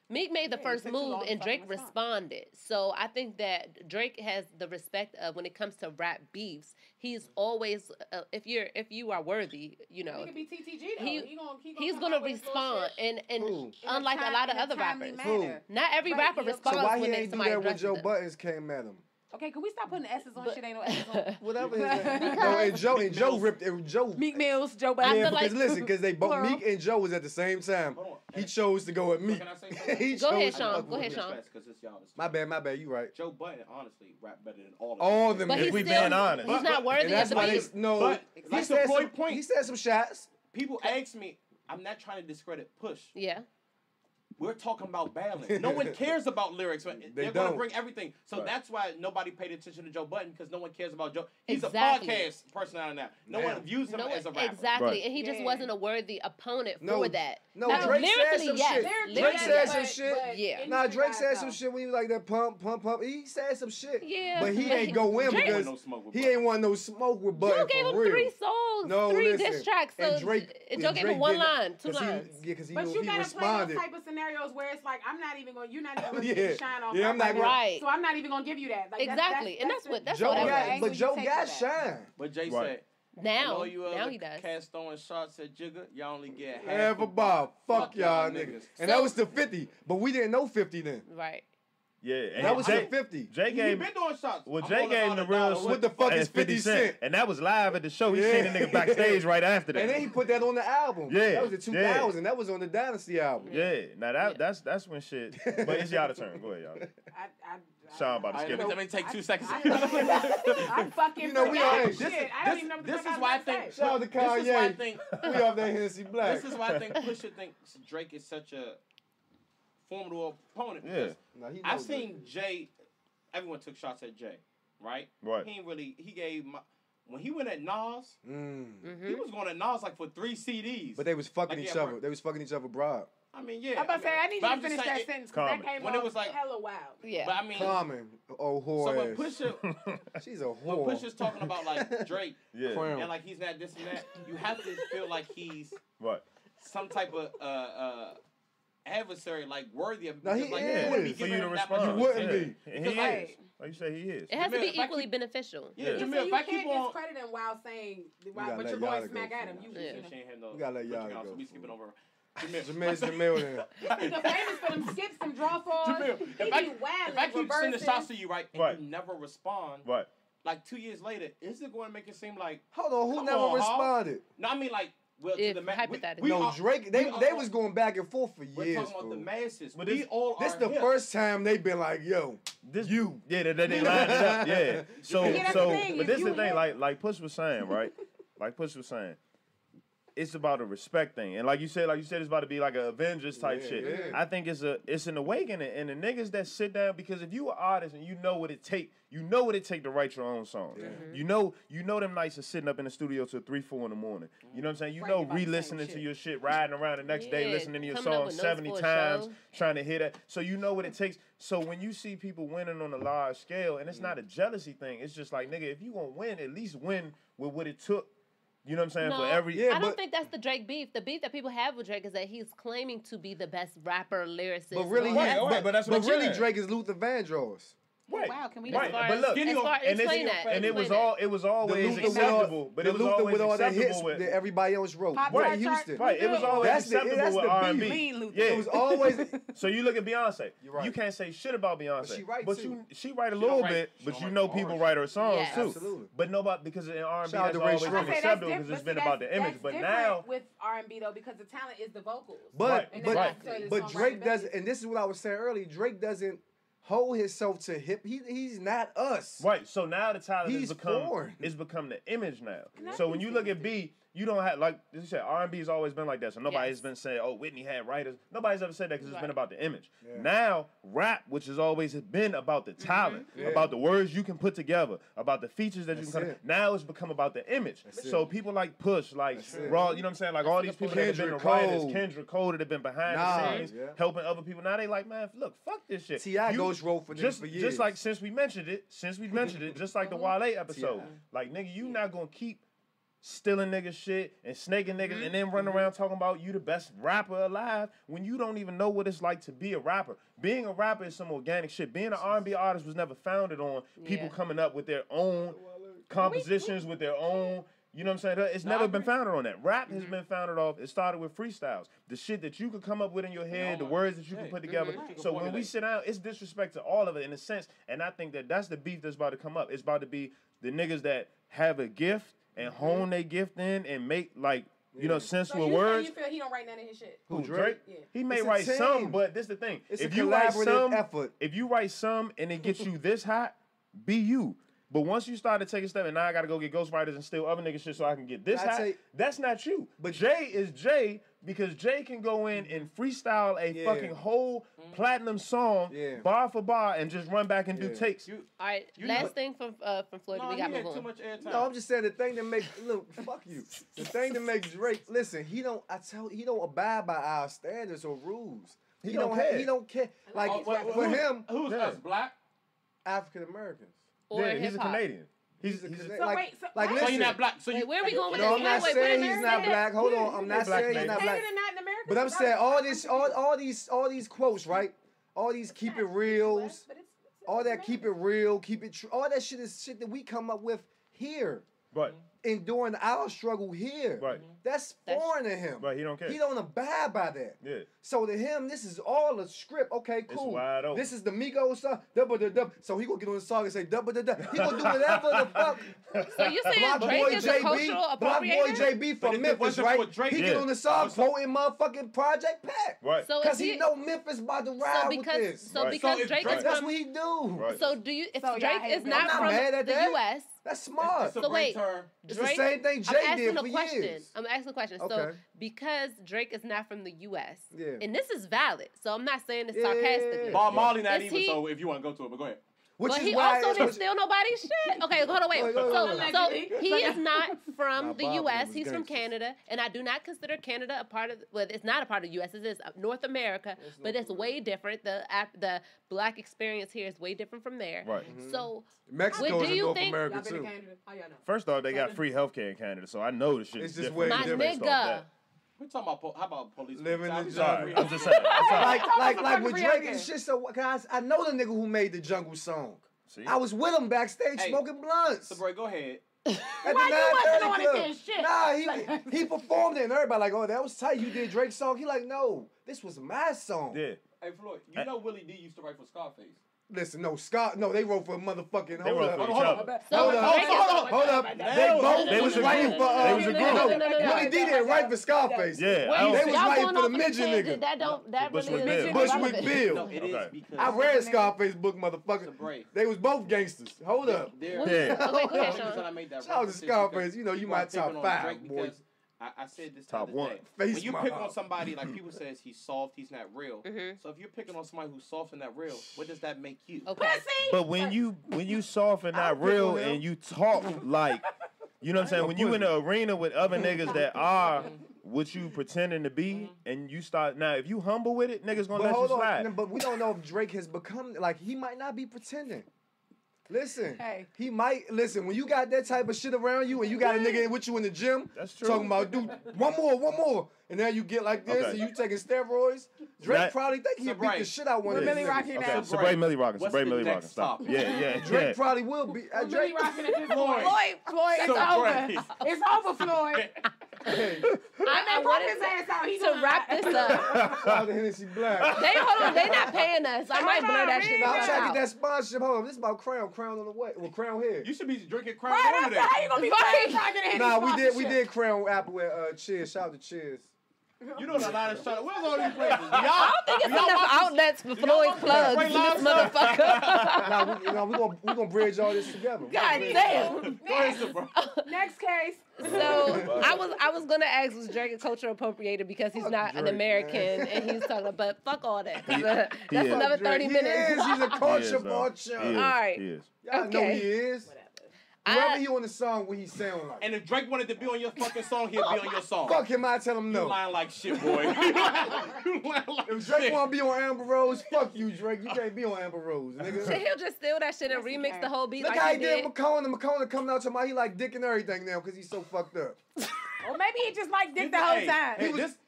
Meek made the first move and Drake responded. So I think that Drake has the respect of when it comes to rap beefs. He's always if you are worthy, you know. He could be TTG though. He's gonna respond and unlike a lot of other rappers. Not every rapper responds so why when he ain't somebody do that when addresses Joe them. Buttons came at him? Okay, can we stop putting S's on shit? Ain't no S's on. Whatever. And Joe ripped it. Joe. Meek Mills, Joe Biden. Yeah, because listen, because they both Meek and Joe was at the same time. He chose to go with Meek. Go ahead, Sean. Go ahead, Sean. My bad. You right. Joe Biden honestly rap better than all of them. All of them. But if we being honest, he's not worthy of the beef. No, but he said some point. He said some shots. People ask me. I'm not trying to discredit Push. Yeah. We're talking about battling. No one cares about lyrics. They're going to bring everything. So that's why nobody paid attention to Joe Budden, because no one cares about Joe. He's a podcast personality now. No one views him as a rapper. Exactly. And he just wasn't a worthy opponent for that. No, Drake said some shit. Drake said some shit. Yeah. Nah, Drake said some shit when he was like that pump. He said some shit. Yeah. But he ain't go in because he ain't want no smoke with Budden. Joe gave him 3 songs, 3 diss tracks. So Joe gave him 1 line, 2 lines. Yeah, because he responded. But you gotta play those type of scenarios where it's like, you're not even going to get the shine off. Yeah, I'm not right. So I'm not even going to give you that. Like, exactly. That's what but Joe got shine. But Jay said, now he does. Cats throwing shots at Jigga, y'all only get half a bar. Fuck y'all niggas. And that was the 50, but we didn't know 50 then. Right. Yeah, and that was the 50. Jay gave been doing shots. Well, Jay gave him the real. What the fuck is 50 Cent? And that was live at the show. He seen the nigga backstage right after that. And then he put that on the album. Yeah, that was the 2000. Yeah. That was on the Dynasty album. Yeah, now that's when shit. But it's y'all turn. Go ahead, y'all. Sean about to skip it. Let me take 2 seconds. I fucking we all shit. I don't even know what the fuck This is why I think. Shout out to Kanye. We off that Hennessy Black. This is why I think Pusha thinks Drake is such a formidable opponent. Yeah. I've seen Jay. Everyone took shots at Jay, right? Right. He ain't really. He gave when he went at Nas. He was going at Nas like for 3 CDs. But they was fucking each other. They was fucking each other broad. I mean, yeah. I'm about to say I need you to finish that sentence because that came when it was like hella wild. Yeah. But I mean, Common. Oh, whore. So when Pusha, she's a whore. When Pusha's talking about like Drake, Crown. and like he's not this and that, you have to feel like he's some type of adversary, like worthy of. No, he like, is. For you to respond. You wouldn't be. And he is. Like you say, he is. It has to be equally beneficial. Yeah, Jameel, if I keep on discredit him while saying, but you're going smack at him. You gotta let y'all go. So we skipping over. Jameel then. He's famous for them skips, them draw falls. Jameel, if I keep sending shots to you, right, and you never respond, right? Like 2 years later, is it going to make it seem like? Hold on, who never responded? No, I mean like. Well, if to the hypothetically. No, Drake, they was going back and forth for years. We're talking about the masses. But this is the first time they've been like, yo, they lined it up. Yeah. So, but this is the thing, like Push was saying, right? Like Push was saying, it's about a respect thing, and like you said, it's about to be like an Avengers type shit. Yeah. I think it's an awakening, and the niggas that sit down, because if you an artist and you know what it take to write your own songs. Yeah. You know them nights of sitting up in the studio till 3, 4 in the morning. You know what I'm saying? You know re-listening to your shit, riding around the next day, listening to your song 70 times, trying to hear that. So you know what it takes. So when you see people winning on a large scale, and it's not a jealousy thing, it's just like, nigga, if you gonna win, at least win with what it took. You know what I'm saying? No, for every, I don't think that's the Drake beef. The beef that people have with Drake is that he's claiming to be the best rapper, lyricist. But really, that's what Drake is Luther Vandross. Right. Wow, can we? Right, but look, explain that. And it was always acceptable. But it was always acceptable with that everybody else wrote. Right, Houston. Right, it was always acceptable with R&B. Yeah, it was always. So you look at Beyonce. You can't say shit about Beyonce. But she write a little bit. But you know people write her songs too. Absolutely. But nobody, because in R&B that's always been acceptable because it's been about the image. But now with R&B though, because the talent is the vocals. But Drake doesn't, and this is what I was saying earlier. Drake doesn't hold himself to hip. He's not us. Right. So now the talent has become the image now. So when you look at B, you don't have, like you said, R&B has always been like that. So nobody's been saying, oh, Whitney had writers. Nobody's ever said that because it's been about the image. Yeah. Now, rap, which has always been about the talent, about the words you can put together, about the features that you can now it's become about the image. So people like Push, like Raw, you know what I'm saying? Like all these people that have been the writers, Kendrick Cole that have been behind the scenes, helping other people. Now they like, man, look, fuck this shit. T.I. Ghost wrote for this for years. Just like since we mentioned it, just like the Wale episode. Like, nigga, you not gonna keep stealing niggas shit and snaking niggas and then run around talking about you the best rapper alive when you don't even know what it's like to be a rapper. Being a rapper is some organic shit. Being an R&B artist was never founded on people coming up with their own compositions, with their own, you know what I'm saying? It's never been founded on that. Rap has been founded off, it started with freestyles. The shit that you could come up with in your head, the words that you can put together. So when we sit down, it's disrespect to all of it in a sense. And I think that that's the beef that's about to come up. It's about to be the niggas that have a gift and hone their gift in and make, like, you know, sensual words. You feel he don't write none of his shit? Who, Drake? Yeah. He may write some, but this is the thing. If you write some effort. If you write some and it gets you this hot, be you. But once you start to take a step and now I got to go get ghostwriters and steal other niggas shit so I can get this hot, that's not you. But Jay is Jay because Jay can go in and freestyle a fucking whole platinum song bar for bar and just run back and do takes. All right, last thing from Floyd. We got to move on. Too much airtime. No, I'm just saying the thing that makes fuck you. The thing that makes Drake listen. He don't abide by our standards or rules. He don't care. He don't care. Like for him, who's us? Black, African Americans. He's a Canadian. He's a Canadian. So you're not black. So where are we going with this? No, this? I'm not saying he's not black. Hold on, I'm not saying he's not black. But I'm saying all these quotes, right? All these keep it reals, all that keep it real, keep it true. All that shit is shit that we come up with here. Right. And during our struggle here. Right. That's foreign to him. Right, he don't care. He don't abide by that. Yeah. So to him, this is all a script. Okay, cool. It's wide open. This is the Migos song. So he gonna get on the song and say double da da. He gonna do whatever the fuck. So you saying Drake is a cultural appropriator? Black Boy JB from Memphis, right? He get on the song quoting motherfucking Project Pat. Right. Because he know Memphis about to ride with this. So because Drake is that's what he do. Right. So do you? If Drake is not from the U.S. That's smart. So wait, it's the same thing Jay did for years. I'm asking a question. Okay. So because Drake is not from the U.S. Yeah. and this is valid, so I'm not saying this sarcastically. Bob Marley not even. So if you want to go to it, but go ahead. But he also didn't steal nobody's shit. Okay, hold on, wait. So he is not from the U.S. He's from Canada, and I do not consider Canada a part of. Well, it's not a part of the U.S. It is North America, but it's way different. The black experience here is way different from there. Right. So Mexico is in North America too. First off, they got free healthcare in Canada, so I know the shit is different. My nigga. We're talking about how about police living in the jungle. I'm just saying. Like with Drake and shit. So guys, I know the nigga who made the Jungle song. See? I was with him backstage smoking blunts. Sabrae, go ahead. Why you wasn't on this shit? Nah, he performed it and everybody like, oh, that was tight. You did Drake's song. He like, no, this was my song. Yeah. Hey Floyd, you know Willie D used to write for Scarface. Listen, they wrote for a motherfucking. They wrote for each other. Hold up. They was writing for. They was a group. Willie D didn't write for Scarface. Yeah. They was writing for the midget nigga. That really is Bushwick Bill. No, it is because I read Scarface book, motherfucker. They was both gangsters. Hold up. Okay, go ahead, Sean. Shout out to Scarface. You know you my top 5, boy. I said this top one. When you pick on somebody, like people says he's soft, he's not real. So if you're picking on somebody who's soft and not real, what does that make you? Okay. But when you soft and not real and you talk like, you know what I'm saying? When you in the arena with other niggas that are what you pretending to be, and you start now, if you humble with it, niggas gonna let you slide. But we don't know if Drake has become like he might not be pretending. Listen, he might listen when you got that type of shit around you, and you got a nigga with you in the gym. That's true. Talking about, dude, one more, and now you get like this, and you taking steroids. Drake probably think he'll beat the shit out one of these niggas. Okay, Sabrae Millie rocking. Sabrae Millie rocking. Stop. Yeah. Drake probably will be. Drake rocking at this point. Floyd, it's over. It's over, Floyd. I brought his ass out. He's to wrap this up. Shout out to Hennessy Black. Hold on, they not paying us. I might blur that shit out. I'm trying to get that sponsorship. Hold on, this is about Crown on the way. Well, Crown here. You should be drinking Crown Water today. How you gonna be fucking Nah, we did Crown Apple with Cheers. Shout out to Cheers. You know a lot of shit. Where's all these places? I don't think it's enough outlets for Floyd plugs. This motherfucker. We're gonna bridge all this together. God damn. Next case. So I was gonna ask, was Drake a cultural appropriator because he's not an American and he's talking, but fuck all that. That's another 30 minutes. He's a culture vulture. All right. Y'all know he is. Whoever he on the song, what he sound like. And if Drake wanted to be on your fucking song, he'll be on your song. Fuck him, I tell him no. You lying like shit, boy. If Drake want to be on Amber Rose, fuck you, Drake. You can't be on Amber Rose, nigga. So he'll just steal that shit and remix the whole beat. Look how he did McCona. McCona coming out to my, he like dick and everything now because he's so fucked up. Or maybe he just like dick the whole time. He couldn't just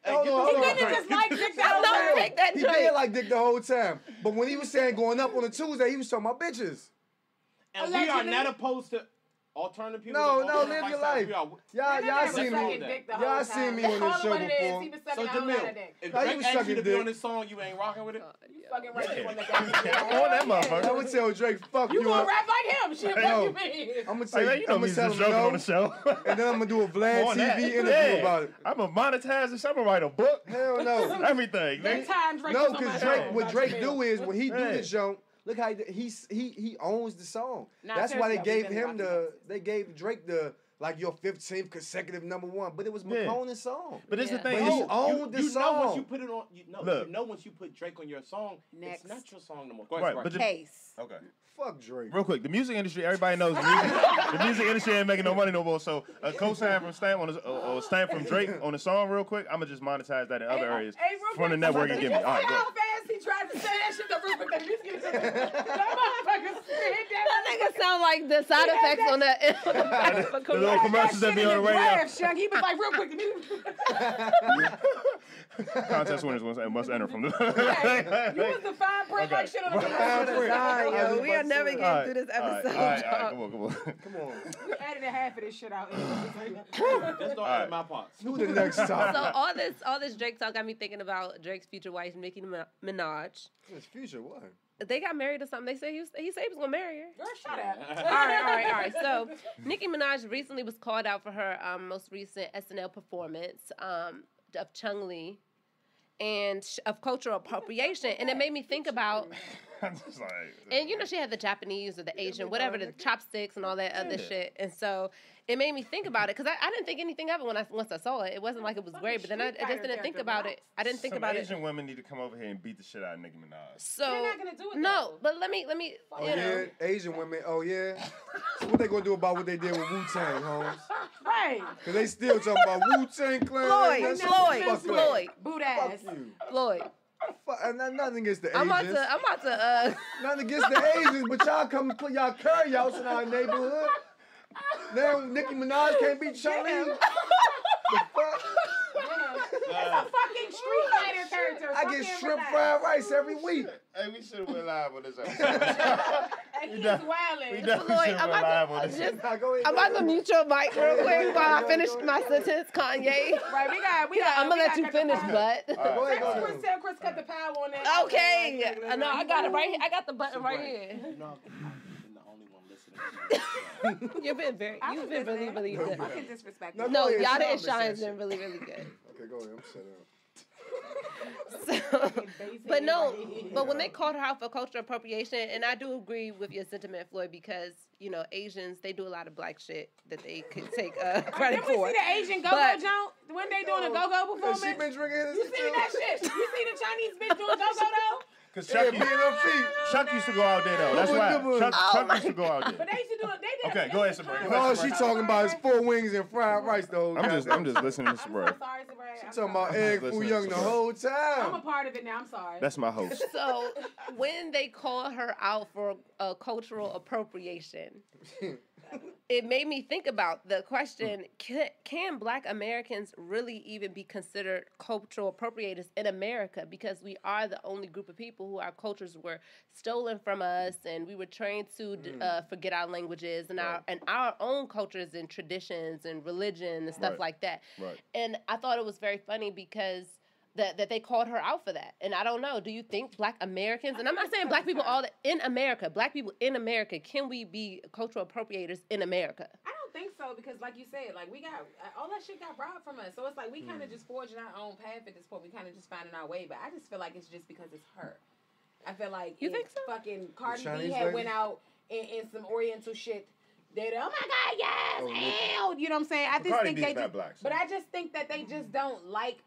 like dick the whole time. He did like dick the whole time. But when he was saying going up on a Tuesday, he was talking about bitches. And we are not opposed to alternative people. No, live your life. Y'all seen me. Y'all seen me on this show before. So Jameel, if Drake asked you to be on this song, you ain't rocking with it? You fucking right on that motherfucker. I'm gonna tell Drake, fuck you. You gonna rap like him? Shit, what you mean? I'm gonna tell you, I'm gonna tell him no. On the show. And then I'm gonna do a Vlad TV interview about it. I'm gonna monetize this. I'm gonna write a book. Hell no. Everything. No, because what Drake do is when he do this show. Look how he owns the song. That's why they gave Drake the like your 15th consecutive #1, but it was McCona's song. But it's the thing, he owned the song. Know once you put it on, you know once you put Drake on your song, it's not your song no more. Go ahead, but okay. Fuck Drake. Real quick, the music industry, everybody knows the music industry ain't making no money no more. So a co-sign from Stamp or Stamp from Drake on the song, real quick, I'm gonna just monetize that in other areas from the network and give me. All right, how fast he tried to say that shit? The real quick, the music industry. That nigga sound like the side effects on that. The little commercials that be on the radio. He was like, real quick, contest winners must enter from the. You was the fine print like shit on the commercial. We are never getting through this episode. All right, come on. We added half of this shit out. Just don't add my parts. Do the next time. So all this Drake talk got me thinking about Drake's future wife, Nicki Minaj. His future what? They got married or something. They say he said he was gonna marry her. Girl, shut up. All right. So Nicki Minaj recently was called out for her most recent SNL performance of Chung Lee and of cultural appropriation, and it made me think about. And you know she had the Japanese or the Asian, whatever, the chopsticks and all that other shit, and so it made me think about it because I didn't think anything of it once I saw it. It wasn't like it was great, but then I just didn't think about it. I didn't think about it. Asian women need to come over here and beat the shit out of Nicki Minaj. So they're not gonna do it. No, but let me. Yeah, Asian women. Oh yeah. So what they gonna do about what they did with Wu-Tang, Holmes? Right. Cause they still talking about Wu-Tang Clan. Floyd. Boot ass. Fuck you. Floyd. Nothing against the Asians. I'm about to. Nothing against the Asians, but y'all come and put y'all curry outs in our neighborhood. Now Nicki Minaj can't beat Chung Lee. The fuck? It's a fucking Street Fighter character. I get shrimp fried rice every week. Hey, we should have went live on this episode. He's wilding. Floyd, I'm about to mute your mic real quick while I finish my sentence, Kanye. Right, we got. I'm gonna let you finish, but. Tell Chris cut the power on that. Okay. No, I got it right here. I got the button right here. You've been really good. Fucking disrespectful. No, Yatta and Shine's been really good. Okay, go ahead. I'm shut up. But when they called her out for cultural appropriation, and I do agree with your sentiment, Floyd, because Asians, they do a lot of black shit that they could take credit for. Did we see the Asian go-go jump when they doing a go-go performance? She been drinking You see that shit? You see the Chinese bitch doing go-go though? Because Chuck used to go out there though. That's why Chuck used to go out there. But they used to do it. They did. Okay, go ahead, Sabrae. All she talking about is 4 wings and fried rice though. I'm just listening to Sabrae. I'm so sorry, Sabrae. She talking about egg foo young the whole time. I'm a part of it now. I'm sorry. That's my host. So when they call her out for cultural appropriation, it made me think about the question, can Black Americans really even be considered cultural appropriators in America? Because we are the only group of people who our cultures were stolen from us, and we were trained to forget our languages and our own cultures and traditions and religion and stuff like that. Right. And I thought it was very funny because that they called her out for that. And I don't know, do you think Black Americans, and I'm not saying Black people in America, Black people in America, can we be cultural appropriators in America? I don't think so, because like you said, like we got, all that shit got robbed from us. So it's like we kind of just forging our own path at this point. We kind of just finding our way. But I just feel like it's just because it's her. I feel like you think so? Fucking Cardi B went out in some Oriental shit. They, oh my God, yes, hell. You know what I'm saying? I just think they just, black, so. But I just think that they just don't like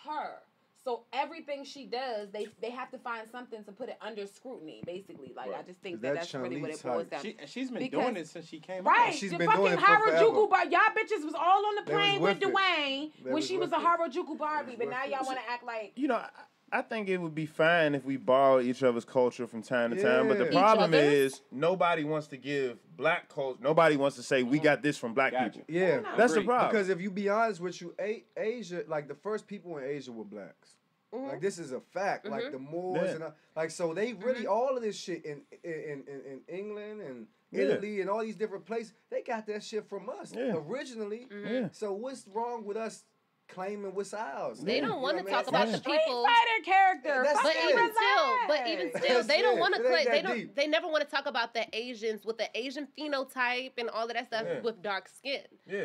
her. So everything she does, they have to find something to put it under scrutiny, basically. Like, I just think that's really what it boils down to. She's been doing it since she came out. Right. She's the been fucking doing it for Harajuku Barbie. Y'all bitches was all on the plane with Dwayne when she was a with Harajuku Barbie, but now y'all want to act like... You know, I think it would be fine if we borrow each other's culture from time to time, but the problem is nobody wants to give Black culture, nobody wants to say we got this from Black people. Yeah. That's the problem. Because if you be honest with you, Asia, like the first people in Asia were Blacks. Like this is a fact. Like the Moors and like so they really all of this shit in England and Italy and all these different places, they got that shit from us originally. So what's wrong with us claiming what's ours? They don't want to talk about the people. Street Fighter character. But even still, they don't want to claim. They never want to talk about the Asians with the Asian phenotype and all of that stuff with dark skin.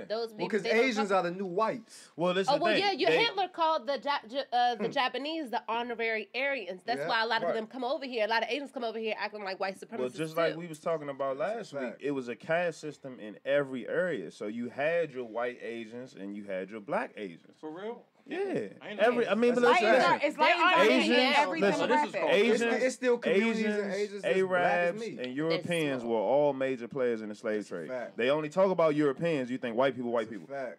Those people. Because Asians are the new whites. Well, this is the thing. Hitler called the Japanese the honorary Aryans. That's why a lot of them come over here. A lot of Asians come over here acting like white supremacists. Well, just like we was talking about last week, it was a caste system in every area. So you had your white Asians and you had your Black Asians. For real? Yeah. It's like Asians, every demographic. It's still communities and Asians, Arabs, and Europeans were all major players in the slave trade. They only talk about Europeans, you think white people.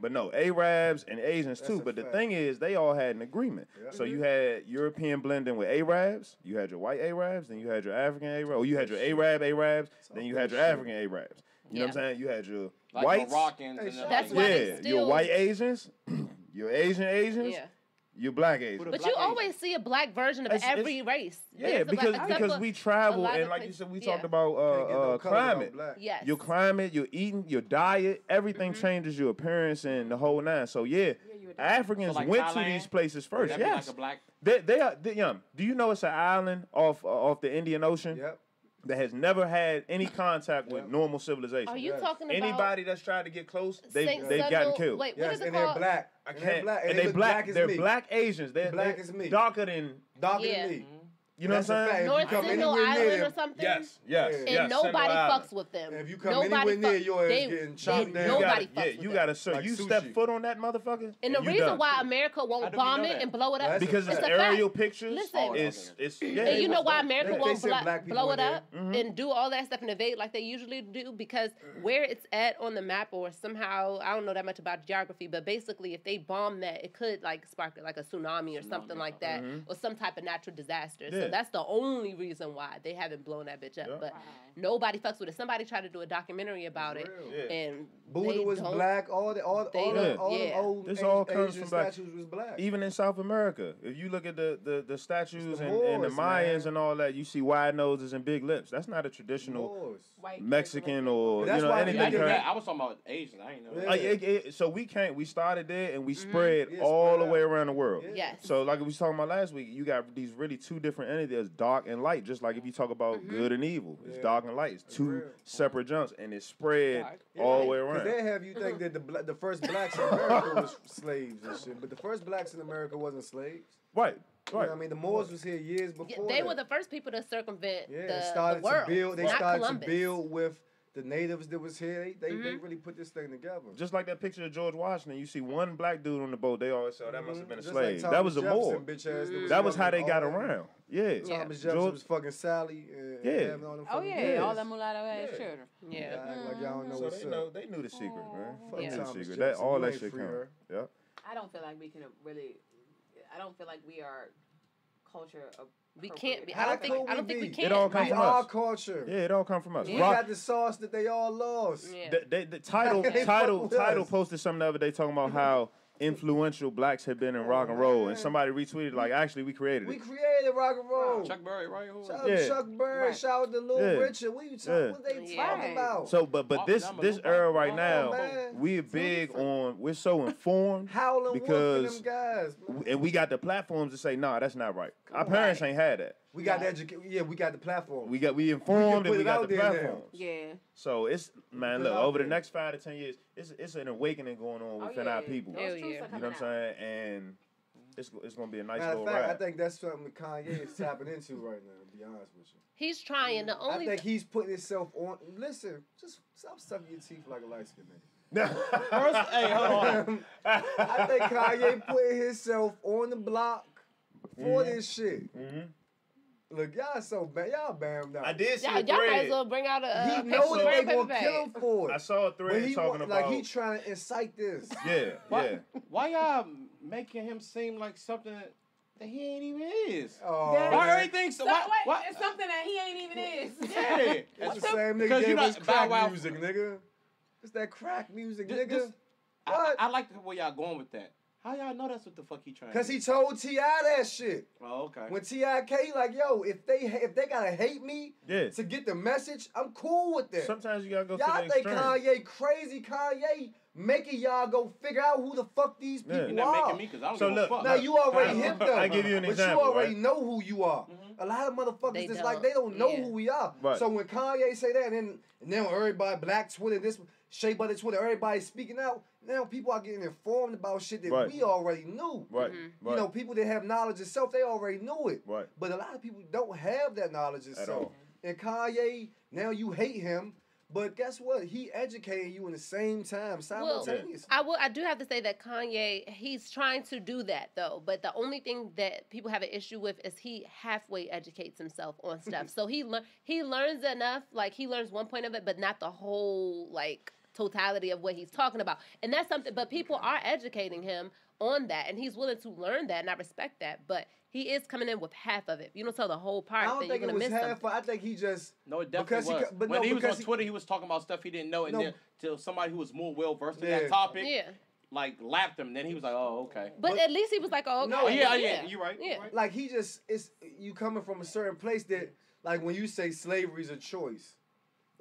But no, Arabs and Asians too. But the thing is, they all had an agreement. So you had European blending with Arabs, you had your white Arabs, then you had your African Arabs, or you had your Arabs, then you had your African Arabs. You know what I'm saying? You had your whites, Moroccans, and your white Asians. Your Asians, your Black Asians. But you always see a Black version of every race. Yeah, because we travel, and like you said, we talked about climate. Yes. Your climate, your eating, your diet, everything changes your appearance and the whole nine. So Africans went to these places first. Yes, they are young. Do you know it's an island off the Indian Ocean? Yep. That has never had any contact with normal civilization. Are you talking about anybody that's tried to get close? They've gotten killed. Wait, what is it and called? They're Black. And they're black. They're Black Asians. They're Black as me. Darker than me. You know what I'm saying? North Sentinel Island or something? Yes. And nobody fucks with them. And if you come anywhere near your ass getting chopped down. Nobody fucks with them. You gotta search. You step foot on that motherfucker. And the reason why America won't bomb it and blow it up because it's aerial pictures. Listen, and you know why America won't blow it up and do all that stuff and invade like they usually do? Because where it's at on the map, or somehow, I don't know that much about geography, but basically if they bomb that, it could like spark like a tsunami or something like that, or some type of natural disaster. So that's the only reason why they haven't blown that bitch up. But nobody fucks with it. Somebody tried to do a documentary about it, and Buddha was Black. All the old this all comes Asian from Black. statues was Black. Even in South America, if you look at the statues and the Mayans and all that, you see wide noses and big lips. That's not a traditional Mexican or anything. I was talking about Asian. I ain't know. So we started there and we spread all the way around the world. Yes. So like we was talking about last week, you got these really two different entities, dark and light. Just like if you talk about good and evil, it's dark and light. It's two separate jumps, and it's spread all the way around. They have you think that the first Blacks in America was slaves and shit, but the first Blacks in America wasn't slaves. Right. You know, I mean, the Moors was here years before. They were the first people to circumvent the started world. To build. They started to build with the natives that was here, they really put this thing together. Just like that picture of George Washington, you see one black dude on the boat. They always say, that must have been a slave. Like that was a Moor. That was how they got around. Yeah. Thomas Jefferson was fucking Sally. And all them all them mulatto ass children. Yeah. Act like y'all don't know what's up. They knew the secret, man. They knew the secret. All that shit come. Yeah. I don't feel like we can really. I don't feel like we are culture of. We can't be. I don't think we can. It all comes from us. Our culture. Yeah, it all comes from us. We got the sauce that they all lost. Yeah. The title posted something the other day talking about how influential blacks had been in rock and roll, and somebody retweeted like, actually, we created it. We created rock and roll. Chuck Berry, right? Shout out to Chuck Berry. Shout out to Little Richard. What you talking? What they talking about? So, but this era right now, we're big on. We're so informed because them guys, and we got the platforms to say, nah, that's not right. Our parents ain't had that. We got the education. Yeah, we got the platform. We informed and we got the platforms. Yeah. So it's look, over the next 5 to 10 years, it's an awakening going on within our people. You know what I'm saying? And it's gonna be a nice little ride. ride. I think that's something that Kanye is tapping into right now. To be honest with you, he's trying. I think he's putting himself on. Listen, just stop sucking your teeth like a light skinned nigga. First, hey, hold on. I think Kanye putting himself on the block for this shit. Look, y'all so bad. Y'all bam down. I did see a y'all might as well bring out a. He knows they gonna kill him for it. I saw a thread talking about like he trying to incite this. Yeah. Why y'all making him seem like something that he ain't even is? Oh, why everything? So why? It's something that he ain't even is. Yeah, it's the same nigga gave us crack music, nigga. It's that crack music, nigga. What? I like where y'all going with that. How y'all know that's what the fuck he trying? Cause he told T.I. that shit. Oh, okay. When T.I. came, like, yo, if they gotta hate me to get the message, I'm cool with that. Sometimes you gotta go. Y'all to the think extreme. Kanye crazy? Kanye making y'all go figure out who the fuck these people You're not making me, cause I don't give a fuck. Now you already hip though. I give you an example. But you already know who you are. A lot of motherfuckers just like they don't know who we are. Right. So when Kanye say that, and then everybody Black Twitter, this Shea Butter Twitter, everybody's speaking out. Now people are getting informed about shit that we already knew. Right. You know, people that have knowledge of self, they already knew it. Right. But a lot of people don't have that knowledge of self. And Kanye, now you hate him, but guess what? He educated you in the same time, simultaneously. Well, I do have to say that Kanye, he's trying to do that though. But the only thing that people have an issue with is he halfway educates himself on stuff. So he learns enough, like he learns one point of it, but not the whole like totality of what he's talking about. And that's something, but people are educating him on that, and he's willing to learn that, and I respect that, but he is coming in with half of it. If you don't tell the whole part, then you're going to miss something. I think he just... No, it definitely was. When he was on Twitter, he was talking about stuff he didn't know, and then till somebody who was more well-versed in that topic, like, lapped him, then he was like, oh, okay. But at least he was like, oh, okay. No, yeah, you're right. Yeah. Like, he just... You coming from a certain place that, like, when you say slavery's a choice,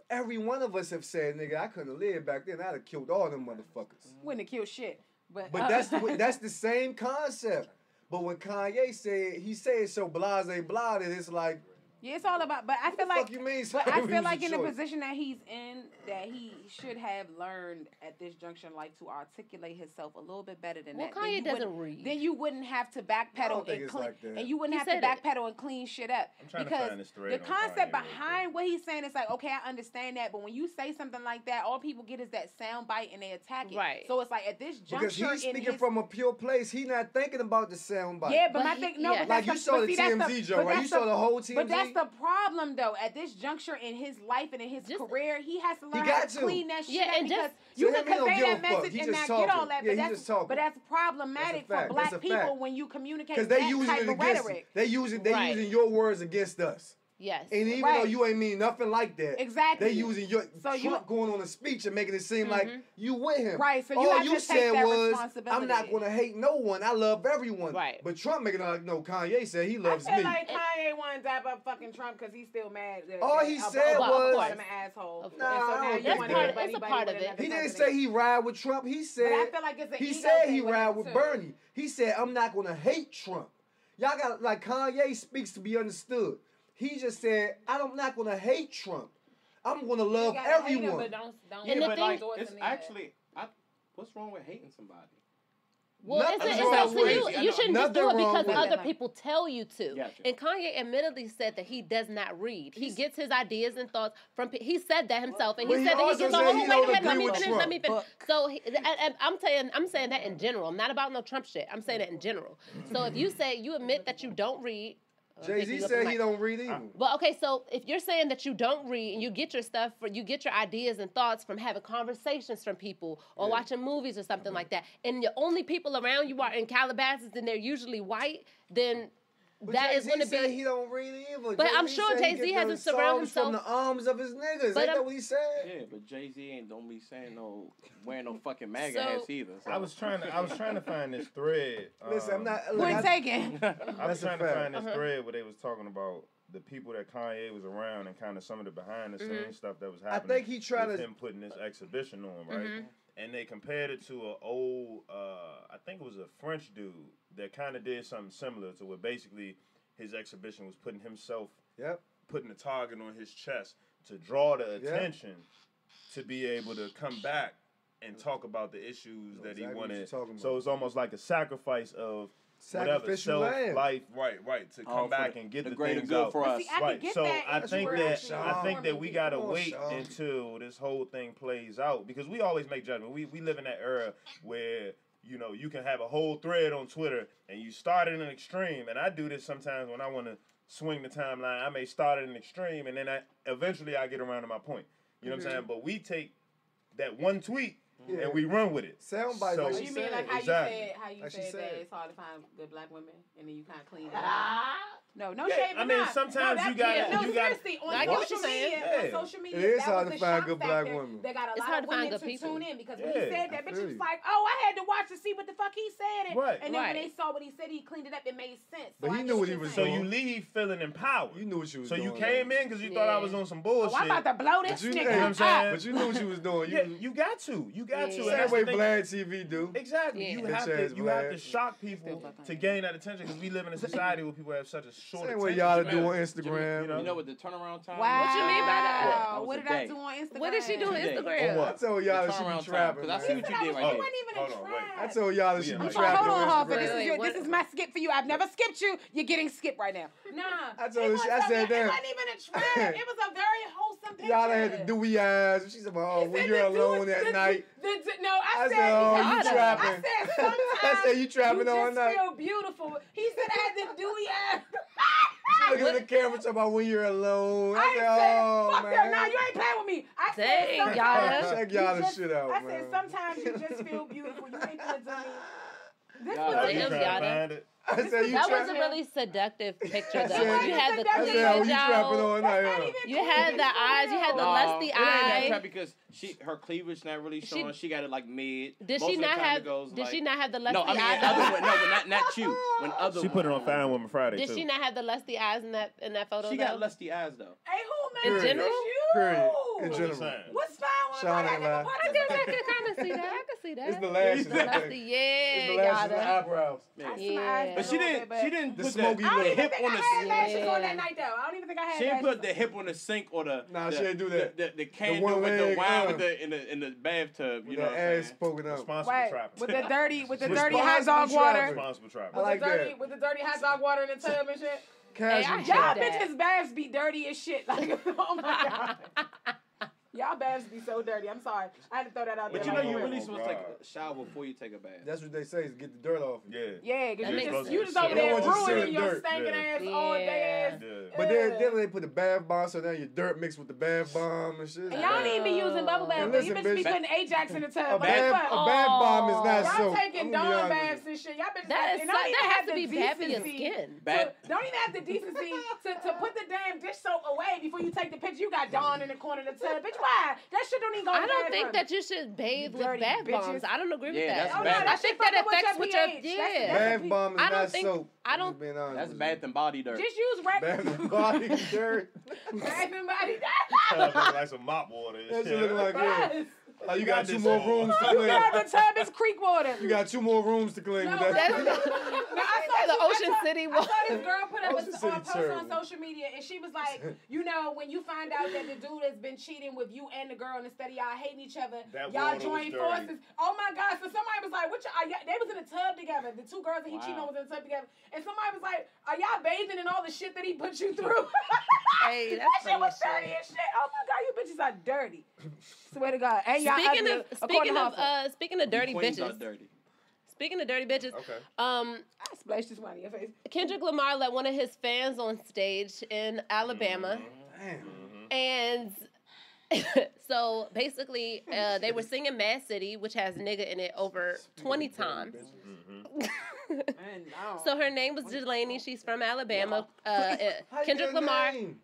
every one of us have said, nigga, I couldn't have lived back then. I'd have killed all them motherfuckers. Wouldn't have killed shit. But that's the same concept. But when Kanye said, he said so blase blah that it's like, yeah, it's all about. But I feel like, you mean but I feel like in the position that he's in, that he should have learned at this junction, like to articulate himself a little bit better than that. Well, Kanye doesn't read. Then you wouldn't have to backpedal and clean, and you wouldn't have to backpedal and clean shit up. Because the concept behind what he's saying is like, okay, I understand that, but when you say something like that, all people get is that sound bite and they attack it. Right. So it's like at this juncture, because he's speaking from a pure place, he's not thinking about the sound bite. Yeah, but my thing, no, but like you saw the TMZ joke, right? You saw the whole TMZ. But that's the problem. Though at this juncture in his life and in his career, he has to learn how to clean that shit up because you can convey that message and not get all that. But that's problematic for black people when you communicate that type of rhetoric. They using your words against us. Yes. And even though you ain't mean nothing like that, exactly. They using your Trump going on a speech and making it seem like you with him. Right. So all you said was, I'm not going to hate no one. I love everyone. Right. But Trump making it like, no, Kanye said he loves me. I feel like Kanye wanted to dap up fucking Trump because he's still mad. All he said was, I'm an asshole. It's a part of it. He didn't say he ride with Trump. He said, but I feel like it's he said he ride with Bernie. He said, I'm not going to hate Trump. Y'all got, like, Kanye speaks to be understood. He just said, I'm not going to hate Trump. I'm going to love everyone. But like, it's actually, what's wrong with hating somebody? Well, it's up to you. You shouldn't just do it because other people tell you to. Gotcha. And Kanye admittedly said that he does not read. He gets his ideas and thoughts from. He said that himself, and he said that he gets. Let me finish. So I'm saying that in general. I'm not about no Trump shit. I'm saying that in general. So if you say you admit that you don't read. Jay-Z said he don't read either. Well, okay, so if you're saying that you don't read and you get your stuff, you get your ideas and thoughts from having conversations from people or watching movies or something like that, and the only people around you are in Calabasas and they're usually white, then but that is going to be. He don't read either. But I'm sure Jay-Z hasn't surrounded himself from the arms of his niggas. Ain't that what he said? Yeah, but Jay-Z don't be saying wearing no fucking MAGA hats either. So. I was trying to find this thread. Listen, I'm not. Point taken. I was trying to find this thread where they was talking about the people that Kanye was around and kind of some of the behind the scenes stuff that was happening. I think he tried with him putting this exhibition on, right? And they compared it to an old, I think it was a French dude that kind of did something similar to where basically his exhibition was putting himself, putting a target on his chest to draw the attention to be able to come back and talk about the issues that he wanted. So it's almost like a sacrifice of whatever life, right, to come back and get the things out for us. Right. So I think that we gotta wait until this whole thing plays out because we always make judgment. We live in that era where you can have a whole thread on Twitter and you start at an extreme, and I do this sometimes when I want to swing the timeline. I may start at an extreme and then eventually I get around to my point. You know what I'm saying? But we take that one tweet and we run with it. Soundbite. So you mean like how you said that it's hard to find good black women and then you kind of clean it up? No shame. I mean, sometimes you got. Seriously, on social media, it is hard to find good black women. They got a lot of women to tune in because when he said that, bitch was like, "Oh, I had to watch to see what the fuck he said," and then when they saw what he said, he cleaned it up. It made sense. But he knew what he was doing. So you leave feeling empowered. You knew what you was doing. So you came in because you thought I was on some bullshit. I'm about to blow this nigga. You know what I'm saying? But you knew what you was doing. You got to. Same way Vlad TV do. Exactly. You have to shock people to gain that attention because we live in a society where people have such a short attention. Same way y'all do on Instagram. You know what the turnaround time? Wow. What you mean by that? What did I do on Instagram? What did she do on Instagram? I told y'all that she be trapping. Because I see what you did right there. Wasn't even a trap. I told y'all that she be trapping. Hold on, this is my skip for you. I've never skipped you. You're getting skipped right now. Nah. I told her. I said that. It wasn't even a trap. It was a very wholesome picture. Y'all had the dewy eyes. She said, "Oh, when you're alone at night." No, I said, "Oh, you trapping." I said, sometimes I said, "You trapping all night." You just feel beautiful. He said, "I had the dewy eyes." She looking at the camera talking about when you're alone. I said, "Oh, fuck man." that. Nah, you ain't playing with me. I said, Yatta. Check Yatta shit out, man. I said, sometimes you just feel beautiful. You ain't gonna do me. This was Yatta. That was a really seductive picture, though. You had the cleavage out. You had the eyes. You had the lusty eyes. It ain't because her cleavage not really showing. She got it like mid. Did she not have the lusty eyes? No, but not you. When other she put it on Fine Woman Friday. Did she not have the lusty eyes in that photo? She got lusty eyes though. Hey, who man? In general? Period. In general. What's Fine Woman Friday? I can kind of see that. I can see that. It's the lashes. Lusty, it's the lashes and the eyebrows. Yeah. But she didn't the put smoky the hip on the lashes on that night though. I don't even think I had. She didn't put the hip on the sink or the. Nah, she didn't do that. The candle with the wine in the bathtub. You know what I'm saying? Poking out. Responsible trapping. With the dirty hot dog water. Responsible trapping. I like that. With the dirty hot dog water in the tub and shit. Y'all bitches' baths be dirty as shit. Like, oh my god. Y'all baths be so dirty. I'm sorry. I had to throw that out there. But you know, you really supposed to take a shower before you take a bath. That's what they say is get the dirt off. Yeah, because you just over there ruining your stinking ass all day ass. But then they put the bath bomb, so now your dirt mixed with the bath bomb and shit. And y'all don't even be using bubble bath. You bitches be putting Ajax in the tub. A bath bomb is not soap. Y'all taking Dawn baths and shit. Y'all bitches that has to be bad for your skin. Don't even have the decency to put the damn dish soap away before you take the picture. You got Dawn in the corner of the tub. Bitch, why? That shit don't even go. I don't think that you should bathe with bath bombs. I don't agree with that. That's bad. I think that affects with your bath bomb is not soap. I don't. That's bath and body dirt. Just use bath and body dirt. Bath and body dirt. Like some mop water. That shit look like you got 2 more rooms to clean. The tub is creek water. You got 2 more rooms to clean with that. I saw the Ocean City one. I saw this girl put up a post on social media, and she was like, you know, when you find out that the dude has been cheating with you and the girl, and instead of y'all hating each other, y'all join forces. Oh my God! So somebody was like, "What? They was in the tub together. The two girls that he cheated on was in the tub together. And somebody was like, are y'all bathing in all the shit that he put you through? Hey, that shit was dirty as shit. Oh my God, you bitches are dirty. Swear to God. And y'all speaking of dirty bitches. Dirty. Speaking of dirty bitches, I splashed this one in your face. Kendrick Lamar let one of his fans on stage in Alabama. And so basically, they were singing Mad City, which has nigga in it over 20 times. So her name was Delaney. She's from Alabama. Kendrick Lamar. She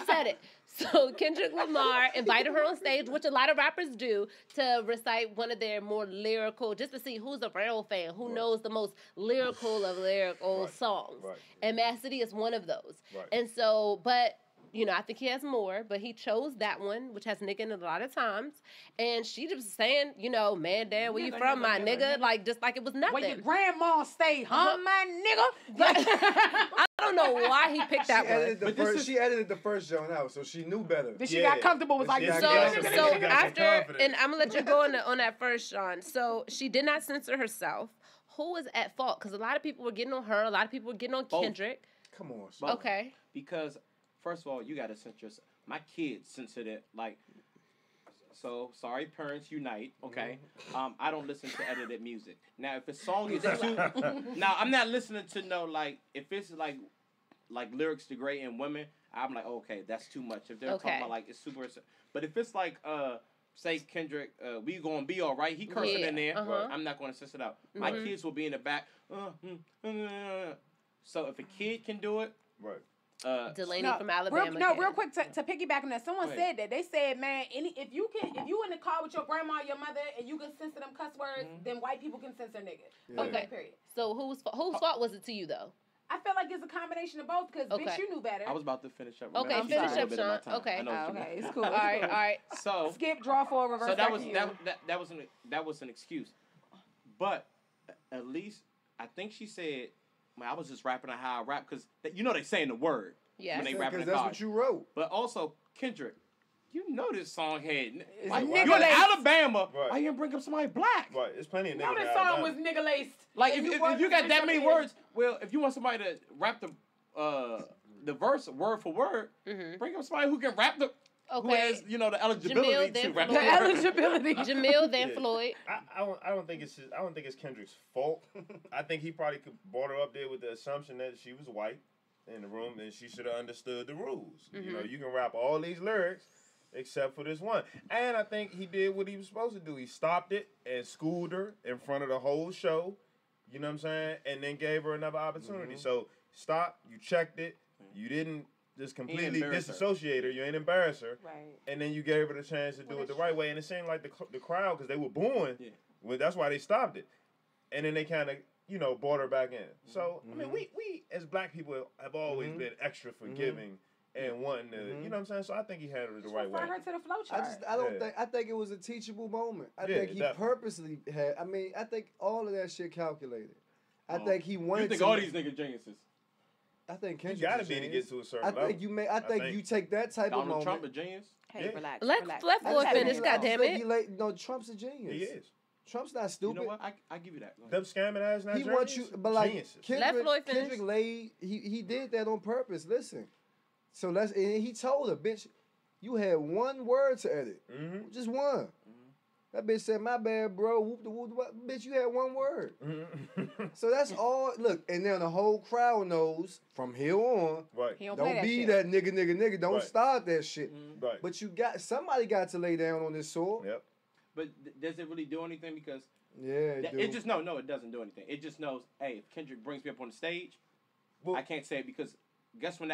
said it. So Kendrick Lamar invited her on stage, which a lot of rappers do, to recite one of their more lyrical, just to see who's a real fan, who knows the most lyrical of lyrical songs. And Mad City is one of those. And so, but you know, I think he has more, but he chose that one, which has nigga in it a lot of times. And she just saying, you know, man, damn, where you from, my nigga? Like, just like it was nothing. Where your grandma stay, huh, my nigga? I don't know why he picked that one. She edited the first joint out, so she knew better. Then she got comfortable with like, so after, and I'm going to let you go on that first, Sean. So she did not censor herself. Who was at fault? Because a lot of people were getting on her. A lot of people were getting on Kendrick. Come on. Both. Okay. Because... First of all, you gotta censor yourself. My kids censored it. Like, so sorry, parents unite. Okay, I don't listen to edited music. Now, if a song is too, now I'm not listening to like if it's like lyrics degrading women, I'm like, okay, that's too much. If they're talking about like it's super, but if it's like say Kendrick, we gonna be all right. He cursing in there. I'm not gonna censor it out. My kids will be in the back. So if a kid can do it, Delaney from Alabama. Real quick to piggyback on that. Someone said that. They said, man, if you in the car with your grandma or your mother and you can censor them cuss words, then white people can censor nigga. Yeah. Okay. Period. So whose fault was it to you though? I feel like it's a combination of both because bitch, you knew better. I was about to finish up. Okay, finish up, Sean. Okay. Okay, it's cool. All right. So skip, draw forward, reverse. So that was an excuse, but at least I think she said. Man, I was just rapping on how I rap because you know they saying the word when they rapping in that's what you wrote. But also Kendrick, you know this song had like, you're in Alabama. Why you didn't bring up somebody black? Right, it's plenty of niggas. No, this song was nigga laced. Like if you got that many words, well, if you want somebody to rap the verse word for word, bring up somebody who can rap the. Okay. Who has, the eligibility to rap the eligibility. Jameel, then Floyd. I don't think it's Kendrick's fault. I think he probably brought her up there with the assumption that she was white in the room and she should have understood the rules. You know, you can rap all these lyrics except for this one. And I think he did what he was supposed to do. He stopped it and schooled her in front of the whole show. You know what I'm saying? And then gave her another opportunity. So stop. You checked it. You didn't just completely disassociate her. You ain't embarrass her. Right. And then you gave her the chance to do it the right way. And it seemed like the crowd, because they were booing, well, that's why they stopped it. And then they kind of, brought her back in. So, I mean, we as black people have always been extra forgiving and wanting to, you know what I'm saying? So I think he handled it the right way. Refer her to the flow chart. I think it was a teachable moment. I think he purposely had, I think all of that shit calculated. I think he wanted to. You think all these niggas geniuses? I think Kendrick you gotta be to get to a certain level. I think you take that type of moment. Trump a genius? Hey, relax. Let Floyd finish, goddammit. No, Trump's a genius. He is. Trump's not stupid. You know what? I give you that. Them scamming ass Nigerians. He wants you, but like Kendrick laid. He did that on purpose. Listen, so and he told her, bitch, you had one word to edit, just one. That bitch said, my bad, bro. Whoop the whoop. Bitch, you had one word. So that's all. Look, and then the whole crowd knows from here on. Right. Don't be that nigga. Don't start that shit. Right. But somebody got to lay down on this sword. Yep. But does it really do anything? Because it just no, it doesn't do anything. It just knows, hey, if Kendrick brings me up on the stage, I can't say it because guess when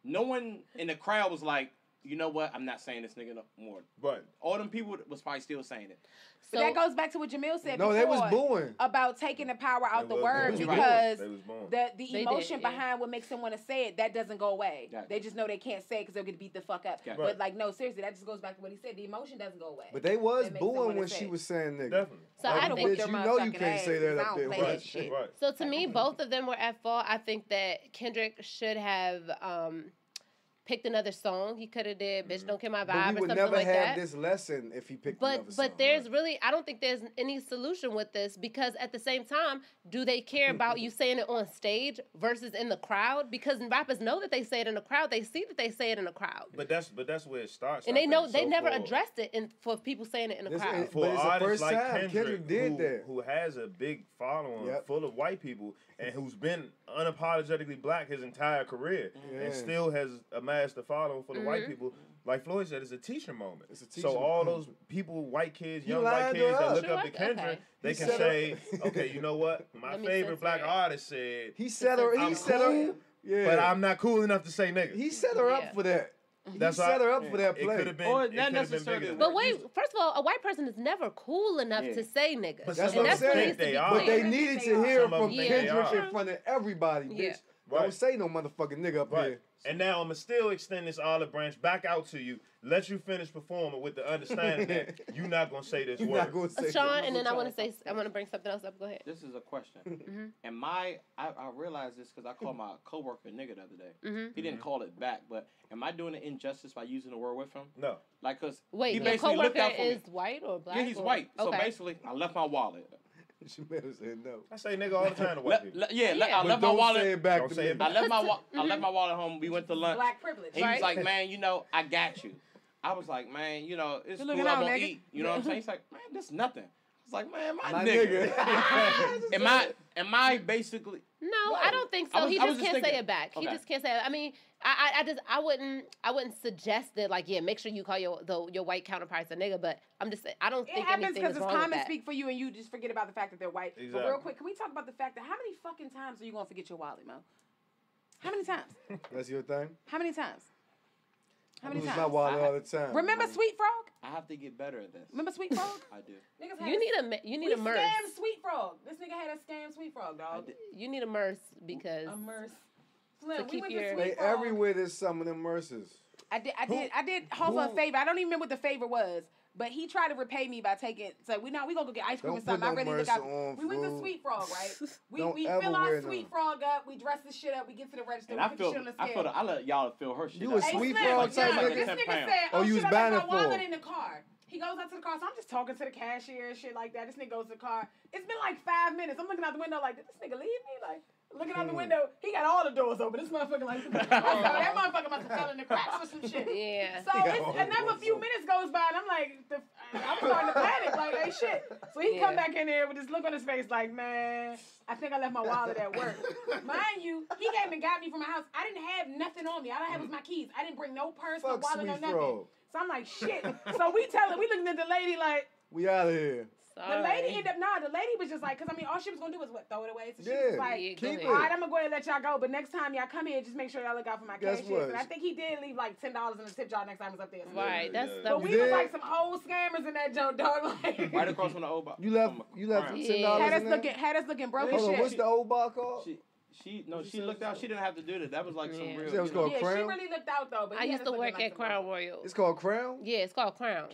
no one in the crowd was like, you know what? I'm not saying this nigga no more. Right. All them people was probably still saying it. So that goes back to what Jameel said before. No, they was booing. About taking the power out the word because the emotion behind what makes them want to say it, that doesn't go away. Yeah. They just know they can't say it because they'll get beat the fuck up. Yeah. But no, seriously, that just goes back to what he said. The emotion doesn't go away. But they was booing when she was saying nigga. Definitely. So I think you know you can't say that up there. Right. So to me, both of them were at fault. I think that Kendrick should have picked another song. He could have did "Bitch Don't Kill My Vibe" or something like that. But we would never have this lesson if he picked another song. But there's really, I don't think there's any solution with this, because at the same time, do they care about you saying it on stage versus in the crowd? Because rappers know that they say it in the crowd. They see that they say it in the crowd. But that's where it starts. And they know they never addressed it for people saying it in the crowd. For artists like Kendrick, who has a big following full of white people and who's been unapologetically black his entire career and still has amassed a following full of white people. Like Floyd said, it's a teacher moment. So all those people, white kids, young white kids that look up to Kendrick, they can say, okay, you know what? My favorite black artist said he set her. But I'm not cool enough to say nigga. He set her up for that. That's set her up for that play. It could have been. Or not necessarily. But wait, first of all, a white person is never cool enough to say nigga. That's what I'm saying. But they needed to hear from Kendrick in front of everybody, bitch. Don't say no motherfucking nigga up here. And now I'm going to still extend this olive branch back out to you. Let you finish performing with the understanding that you're not going to say this word. Sean, and then I want to bring something else up. Go ahead. This is a question. And I realized this because I called my coworker nigga the other day. He didn't call it back, but am I doing an injustice by using the word with him? No. Like, because he basically looked out for me. Is white or black? Yeah, he's white. So basically, I left my wallet. Jameel said no. I say nigga all the time to white people. I left my wallet. Say it back to me. I left my wallet home. We went to lunch. Black privilege. He was like, man, I got you. I was like, man, it's cool. I'm gonna eat. You know what I'm saying? He's like, man, this is nothing. I was like, man, my nigga. Am I basically? No, I don't think so. He just can't say it back. He just can't say it. I mean, I wouldn't suggest that. Like, make sure you call your white counterparts a nigga. But I'm just saying, I don't think anything is wrong with that. It happens because it's common speak for you, and you just forget about the fact that they're white. Exactly. But real quick, can we talk about the fact that how many fucking times are you gonna forget your wallet, Mo? How many times? That's your thing. How many times? How many times? My wallet all the time. Remember Sweet Frog? I have to get better at this. Remember Sweet Frog? I do. You need a merce. Scam Sweet Frog. This nigga had a scam Sweet Frog, dog. You need a merce because a merce. Slim, we went to Sweet Frog. Everywhere there's some of them merces. I did Hova a favor. I don't even remember what the favor was. But he tried to repay me by taking. So we gonna go get ice cream or something. I really look out. We went to Sweet Frog, right? We fill our Sweet Frog up. We dress the shit up. We get to the register. And we put the shit on the scale. I let y'all fill her shit. You a Sweet Frog type nigga? This nigga said, "Oh, you was buying it for?" I left my wallet in the car. He goes out to the car, so I'm just talking to the cashier and shit like that. This nigga goes to the car. It's been like 5 minutes. I'm looking out the window like, did this nigga leave me? Like, looking out the window, he got all the doors open. This motherfucker like, that motherfucker must have fell in the cracks or some shit. Yeah. So another few minutes goes by, and I'm like, I'm starting to panic. Like, hey, shit. So he come back in there with this look on his face like, man, I think I left my wallet at work. Mind you, he came and got me from my house. I didn't have nothing on me. All I had was my keys. I didn't bring no purse, no wallet, no nothing. So I'm like, shit. So we looking at the lady like, we out of here. Sorry. The lady ended up, the lady was just like, because I mean, all she was going to do was what, throw it away. So she was like, all right, I'm going to go ahead and let y'all go. But next time y'all come here, just make sure y'all look out for my cash. And I think he did leave like $10 in the tip jar next time I was up there. So right. But we was like some old scammers in that joke, dog. Like, right across from the old bar. You left $10 had us looking broke as shit. What's the old bar called? She looked out. She didn't have to do that. That was like some real. It was called Crown? She really looked out though. But I used to work at Crown Royal. It's called Crown? Yeah, it's called Crown.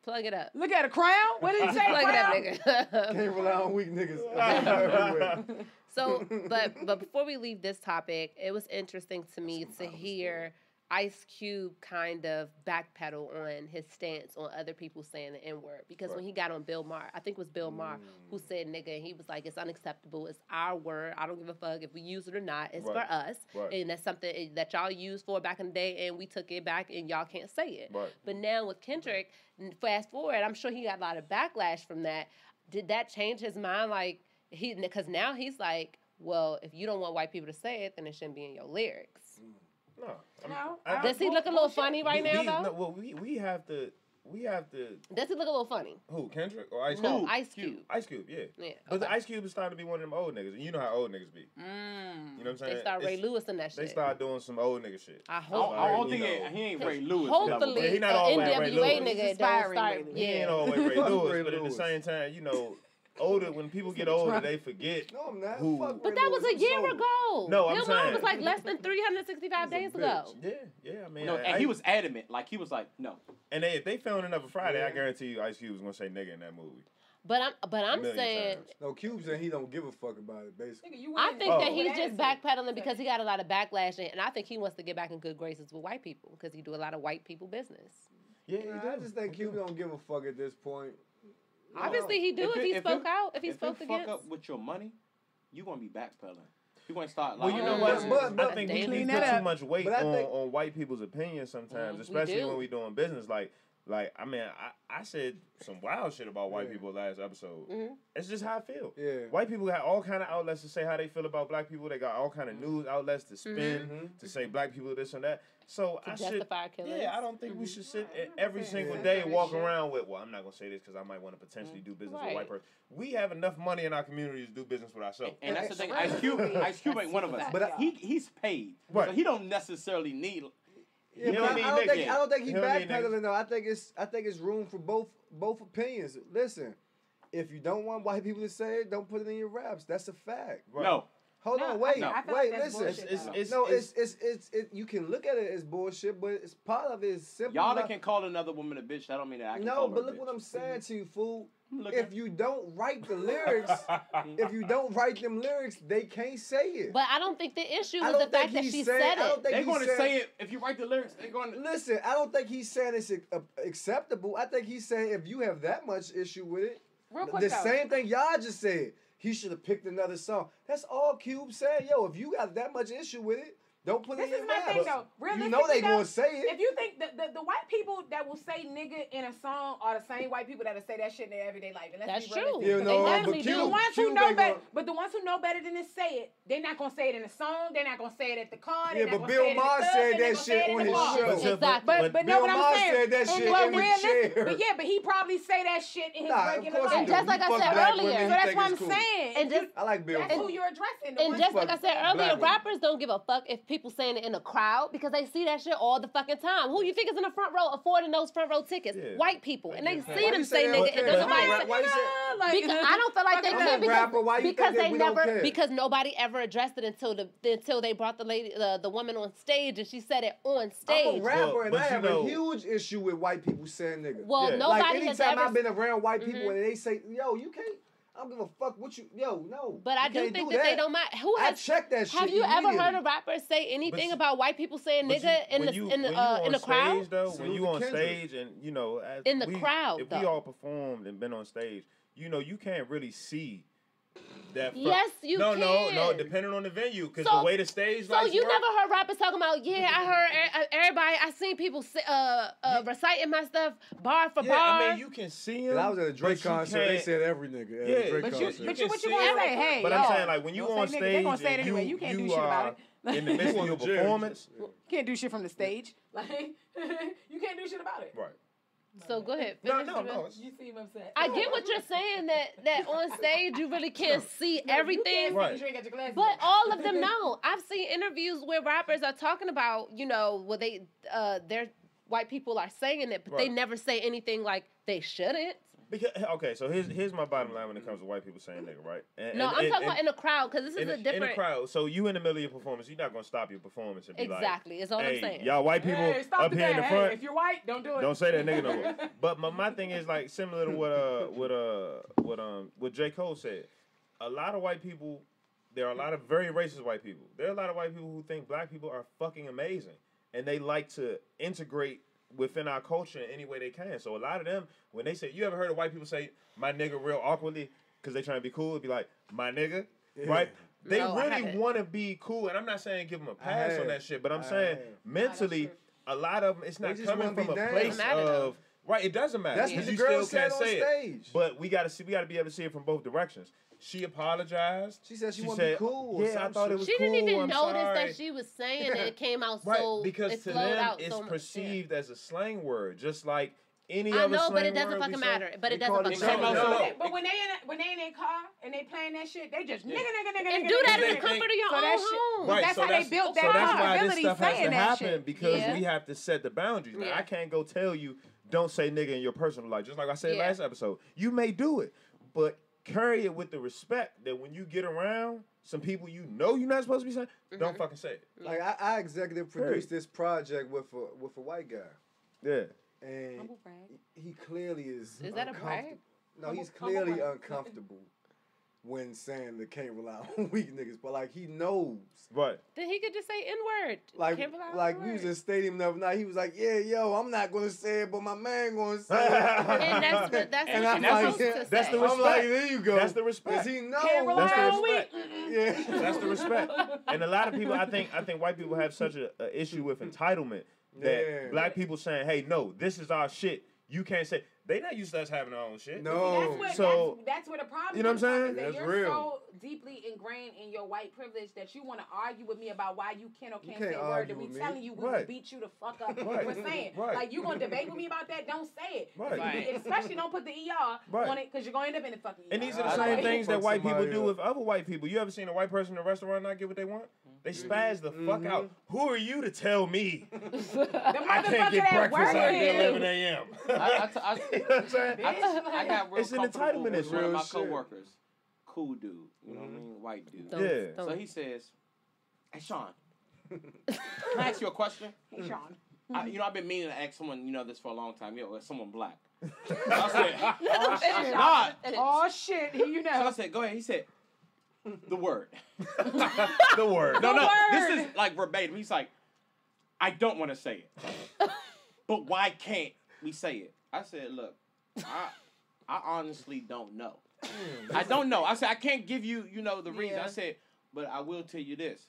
Plug it up. Look at a crown. What did he say? Plug it up, nigga. Can't rely on weak niggas. So, but before we leave this topic, it was interesting to me to hear Ice Cube kind of backpedal on his stance on other people saying the N-word. Because when he got on Bill Maher, I think it was Bill Maher who said nigga, and he was like, it's unacceptable. It's our word. I don't give a fuck if we use it or not. It's for us. And that's something that y'all used for back in the day, and we took it back, and y'all can't say it. But now with Kendrick, fast forward, I'm sure he got a lot of backlash from that. Did that change his mind? Like, because now he's like, well, if you don't want white people to say it, then it shouldn't be in your lyrics. No. Does he look a little funny right now, though? No, well, we have to. Does he look a little funny? Who, Kendrick or Ice Cube? No, Ice Cube. Ice Cube, yeah. But the Ice Cube is starting to be one of them old niggas, and you know how old niggas be. You know what I'm saying? They start Ray Lewis and that shit. They start doing some old nigga shit. I hope. I don't think he ain't Ray Lewis. Hopefully, he not always Ray Lewis. NWA nigga don't start. He ain't always Ray Lewis, but at the same time, older, when people get older, they forget. No, I'm not. But that was a year ago. No, I'm saying. It was like less than 365 days ago. Yeah, I mean. No, and he was adamant. Like, he was like, no. And if they filmed another Friday, I guarantee you Ice Cube was going to say nigga in that movie. But I'm saying times. No, Cube saying he don't give a fuck about it. Basically, I think that he's just backpedaling because he got a lot of backlash, and I think he wants to get back in good graces with white people because he do a lot of white people business. Yeah, I just think Cube don't give a fuck at this point. Obviously, he do if he spoke out, if he spoke against. Fuck up with your money, you gonna be backpedaling. You gonna start. Well, you know what? But I think we put too much weight on white people's opinions sometimes, especially when we doing business. Like I mean, I said some wild shit about white people last episode. It's just how I feel. Yeah. White people got all kind of outlets to say how they feel about black people. They got all kind of news outlets to spin to say black people this and that. So I don't think we should sit every single day and walk around with, well, I'm not gonna say this because I might want to potentially do business with a white person. We have enough money in our community to do business with ourselves. And that's the thing. Ice Cube ain't one of us, but he's paid, so he don't necessarily need. Yeah, but I don't think he's backpedaling though. I think it's room for both opinions. Listen, if you don't want white people to say it, don't put it in your raps. That's a fact. Right. No. Hold on, wait, listen. You can look at it as bullshit, but it's part of it is simple. Yatta can call another woman a bitch. That don't mean that I can call her but look what I'm saying to you, fool. If you don't write the lyrics, them lyrics, they can't say it. But I don't think the issue was the fact that she said it. They're going to say it if you write the lyrics. They're going to listen. I don't think he's saying it's acceptable. I think he's saying if you have that much issue with it, the same thing y'all just said. He should have picked another song. That's all Cube said. Yo, if you got that much issue with it, don't put it in your mouth. This is my thing, though. You know they gonna say it. If you think the white people that will say nigga in a song are the same white people that'll say that shit in their everyday life. And that's true. You know, but the ones who know better, the ones who know better than to say it, they're not gonna say it in a song. They're not gonna say it at the car. Yeah, but Bill Maher said that shit on his show. Exactly. But know what I'm saying? Said that shit in the chair. But yeah, but he probably say that shit in his regular life. And just like I said earlier, so that's what I'm saying. And just I like Bill. That's who you're addressing. And just like I said earlier, rappers don't give a fuck if people saying it in a crowd because they see that shit all the fucking time. Who you think is in the front row affording those front row tickets? Yeah. White people. And they see them say nigga and nobody say I don't feel like they can because nobody ever addressed it until they brought the lady the woman on stage and she said it on stage. I'm a rapper and I have a huge issue with white people saying nigga. Well, nobody has ever. Anytime I've been around white people and they say, yo, you can't. I don't give a fuck what you. Yo, no. But I do think that they don't mind. I check that shit. Have you ever heard a rapper say anything about white people saying nigga in the crowd? When you on stage and you know, in the crowd, if we all performed and been on stage, you know, you can't really see. Yes, you can. No, depending on the venue, because the way the stage. So you never heard rappers talking about? Yeah, I heard everybody. I seen people reciting my stuff bar for bar. I mean, you can see them. I was at a Drake concert. They said every nigga. Yeah, but what you want to say? Hey, but I'm saying like when you on stage, they gonna say it anyway. You can't do shit about it. In the midst of your performance, you can't do shit from the stage. Like you can't do shit about it. Right. So go ahead. No. You seem upset. I get what you're saying that on stage you really can't see everything. Right. But all of them know. I've seen interviews where rappers are talking about, you know, where their white people are saying it, but they never say anything like they shouldn't. Because, okay, so here's my bottom line when it comes to white people saying nigga, right? I'm talking about in a crowd, because this is a different... In a crowd, so you in the middle of your performance, you're not going to stop your performance and be like... Exactly, is all I'm saying. Y'all white people up here in the front... If you're white, don't do it. Don't say that nigga no more. But my thing is like similar to what J. Cole said. A lot of white people, there are a lot of very racist white people. There are a lot of white people who think black people are fucking amazing. And they like to integrate within our culture in any way they can. So a lot of them, when they say, you ever heard of white people say my nigga real awkwardly because they trying to be cool, it'd be like, my nigga, right? They really want to be cool. And I'm not saying give them a pass on that shit, but I'm saying mentally, a lot of them, it's not coming from a place of, right, it doesn't matter. That's because you still can't say it. But we got to be able to see it from both directions. She apologized. She said she wanted to be cool. Yeah, I thought it was cool. She didn't even notice that she was saying it. It came out so... Because to them, it's perceived as a slang word, just like any other slang word. I know, but it doesn't fucking matter. But it doesn't fucking matter. But when they in their car and they playing that shit, they just nigga. And do that in the comfort of your own home. Right, that's how they built that comfortability saying that shit. So that's why this stuff has to happen, because we have to set the boundaries. Now, I can't go tell you, don't say nigga in your personal life. Just like I said last episode. You may do it, but carry it with the respect that when you get around some people you know you're not supposed to be saying, don't fucking say it. Like I executive produced this project with a white guy. Yeah. And he clearly is that a brag? No, he's clearly uncomfortable when saying they can't rely on weak niggas, but like he knows. Right. Then he could just say N-word. Like we was in stadium the other night. He was like, "Yeah, yo, I'm not gonna say it, but my man gonna say it." And that's the respect. I'm like, there you go. That's the respect. He knows. That's the respect. Yeah. That's the respect. And a lot of people, I think white people have such an issue with entitlement that black people saying, "Hey, no, this is our shit. You can't say." They not used to us having our own shit. No. That's where the problem is. You know what I'm saying? That that's you're real. so deeply ingrained in your white privilege that you want to argue with me about why you can or can't say a word that we telling you we will beat you the fuck up for saying. Like, you going to debate with me about that? Don't say it. Right. Especially don't put the ER on it because you're going to end up in the fucking ER. And these are the same things that white people do with other white people. You ever seen a white person in a restaurant not get what they want? They spaz the fuck out. Who are you to tell me I can't get breakfast after 11 a.m.? You know what I'm saying? I got real it's an entitlement with one of my shit. coworkers. Cool dude. You know what I mean? White dude. Yeah. So he says, "Hey, Sean, can I ask you a question?" Hey, Sean. I've been meaning to ask someone, this for a long time. Someone black. I said, oh, shit. Here you know. So I said, go ahead. He said, the word. The word. No. This is like verbatim. He's like, I don't want to say it. But why can't we say it? I said, look, I honestly don't know. I don't know. I said, I can't give you, the reason. I said, but I will tell you this.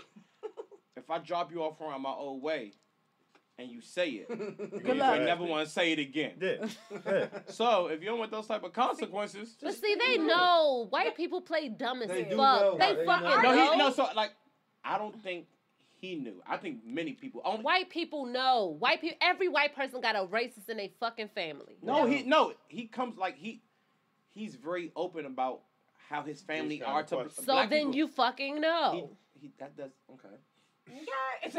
If I drop you off around my old way and you say it, I never want to say it again. Yeah. So if you don't want those type of consequences. But see, they know. White people play dumb as fuck. They fucking know. know. So like, I don't think he knew. I think many people. White people know. Every white person got a racist in their fucking family. He comes like he's very open about how his family are to So black then people. You fucking know. That does okay.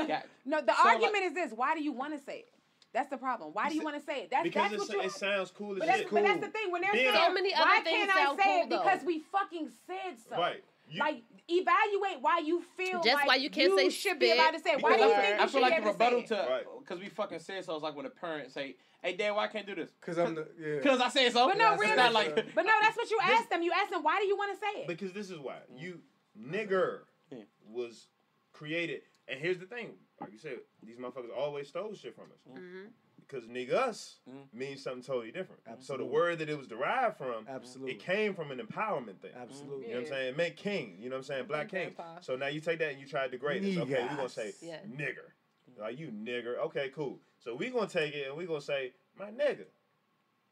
Yeah. No, the argument is this. Why do you want to say it? That's the problem. Why do you want to say it? Because it sounds cool as shit. But that's the thing. When they're saying, so many other why things can't I sound say cool, it? Because we fucking said so. Right. Like, evaluate why you feel just like why you can't say should be allowed to say it. Why do you think I you feel should like be the able to say rebuttal it? because we fucking said so. It's like when a parent say, "Hey, Dad, why I can't do this?" Because Because I said so. But no, really. Not like, but no, that's what you asked them. You asked them, why do you want to say it? Because this is why. Nigger was created. And here's the thing. Like you said, these motherfuckers always stole shit from us. Mm-hmm. Because niggas means something totally different. Absolutely. So the word that it was derived from, Absolutely. it came from an empowerment thing. Absolutely. You know what I'm saying? It meant king. You know what I'm saying? Black king. So now you take that and you try to degrade it. Okay, we're going to say nigger. Like, you nigger. Okay, cool. So we're going to take it and we're going to say, my nigga.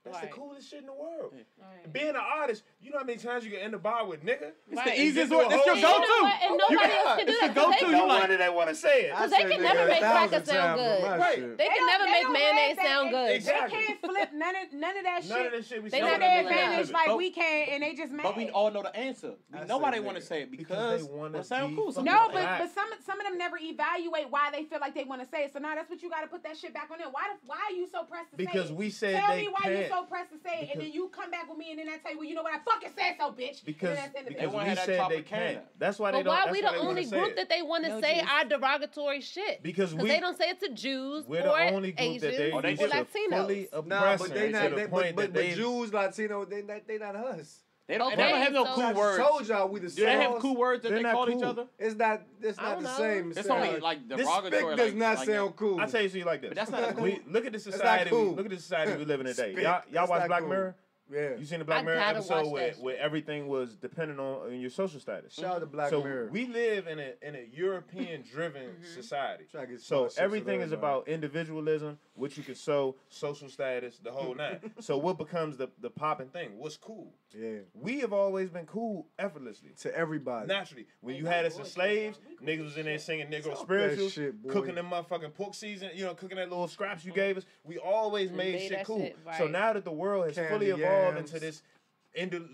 That's the coolest shit in the world. Right. Being an artist, you know how many times you can end a bar with nigga? It's the easiest word. That's your go-to. And nobody else can do that. Go-to. No wonder they want to say it. Because they can never make crackers sound good. Right. They can never make mayonnaise sound good. Exactly. They can't flip none of that shit. None of that shit we they not their advantage like we can, and they just mad. But we all know the answer. We know why they want to say it because they want to sound cool. No, but some of them never evaluate why they feel like they want to say it. So now that's what you got to put that shit back on them. Why are you so pressed to say it? Because we said Tell they me why can't. you so pressed to say it, and then you come back with me, and then I tell you, well, you know what, I fucking said so, bitch. Because they we said they can't. That's why they but don't. why we the only group that they want to say our derogatory shit? Because they don't say it to Jews we're or the only group that they Asians or Latinos. But they not. But Jews, Latino, they not us. They never have no cool words. I told y'all we the same. Do they have cool words that they call each other? It's not the same. It's only like derogatory. This does not sound cool. I tell you like this. But that's not cool. Look at the society. Look at the society we live in today. Y'all watch Black Mirror? Yeah. You seen the Black Mirror episode where everything was dependent on your social status. Shout out to Black Mirror. So we live in a European driven society. So everything is about individualism, what you can sow, social status, the whole nine. So what becomes the popping thing? What's cool? Yeah. We have always been cool effortlessly. To everybody. Naturally. When you had us as slaves, niggas was in there singing Negro spirituals, cooking them motherfucking pork season, cooking that little scraps you gave us. We always made shit cool. Right. So now that the world has fully evolved into this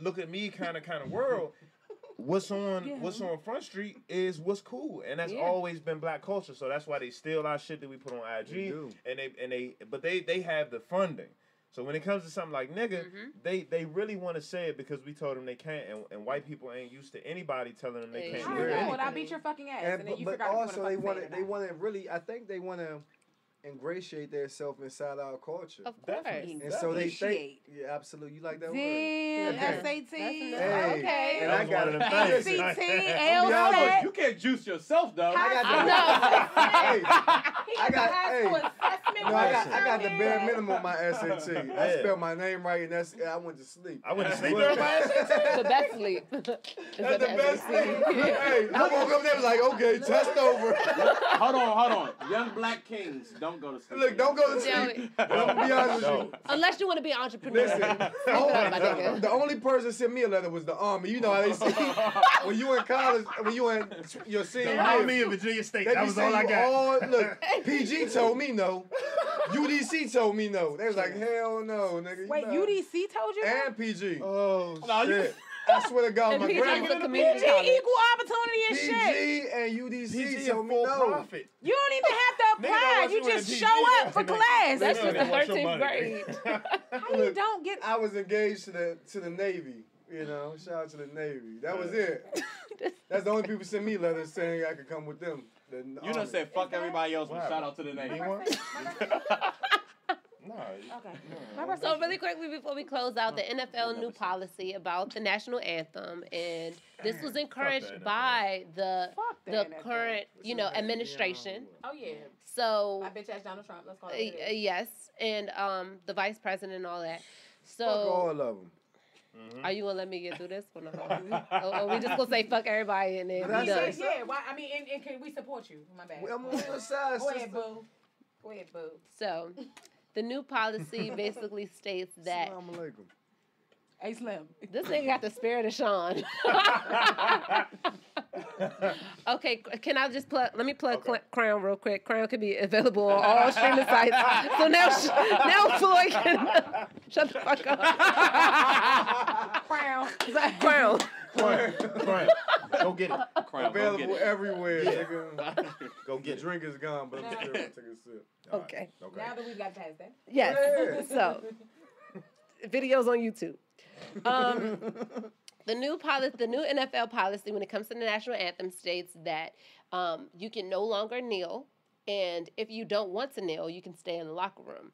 look at me kind of world, what's on Front Street is what's cool, and that's always been black culture. So that's why they steal our shit that we put on IG, but they have the funding. So when it comes to something like nigga, they really want to say it because we told them they can't, and white people ain't used to anybody telling them they can't. I know, and I beat your fucking ass, and then you forgot. But also they want to really. I think they want to ingratiate themselves inside our culture. Of course. And so they think, yeah, absolutely. You like that word? SAT. Okay. And I got ACT, LSAT. You can't juice yourself, though. I got the assessment. bare minimum of my SAT. I spelled my name right, and I went to sleep. I went to sleep during my SAT. The best sleep. That's the best sleep. Hey, I woke up there like, okay, test over. Hold on. Young black kings don't go to sleep. Look, don't go to sleep. I'm gonna be honest with you. Unless you want to be an entrepreneur. Listen, the only person that sent me a letter was the Army. You know how they say when you in college, when you in your senior year. Army in Virginia State. That was all I got. Look, PG told me no. UDC told me no. They was like, hell no, nigga. Wait, UDC told you? And PG. Oh, shit. I swear to God, my grandma. PG equal opportunity and shit. PG and UDC told me no. Profit. You don't even have to apply. You just show up for class. That's just the 13th grade. How you don't get? I was engaged to the Navy. You know, shout out to the Navy. That was it. That's the only people send me letters saying I could come with them. You done said fuck everybody else, but shout out to the Navy. No. Okay. So really quickly before we close out, the NFL new policy about the national anthem, and this was encouraged by the current, administration. Oh yeah. So my bitch ass Donald Trump. Let's call it. Yes, and the vice president and all that. So fuck all of them. Are you gonna let me get through this one? Or we just gonna say fuck everybody and then be done? Yeah. Why? I mean, and can we support you? My bad. I'm on your side. Go ahead, boo. Go ahead, boo. So, the new policy basically states that. Assalamu alaikum. Hey, Slim. This nigga got the spirit of Sean. Okay, can I just plug? Let me plug C.R.O.W.N real quick. C.R.O.W.N could be available on all streaming sites. So now Floyd can shut the fuck up. C.R.O.W.N. Go get it. Available everywhere. Yeah. Go get it. Drink is gone, but I'm still gonna take a sip. Okay. Now that we've got past that. Yes. So, videos on YouTube. The new NFL policy when it comes to the national anthem states that you can no longer kneel, and if you don't want to kneel, you can stay in the locker room.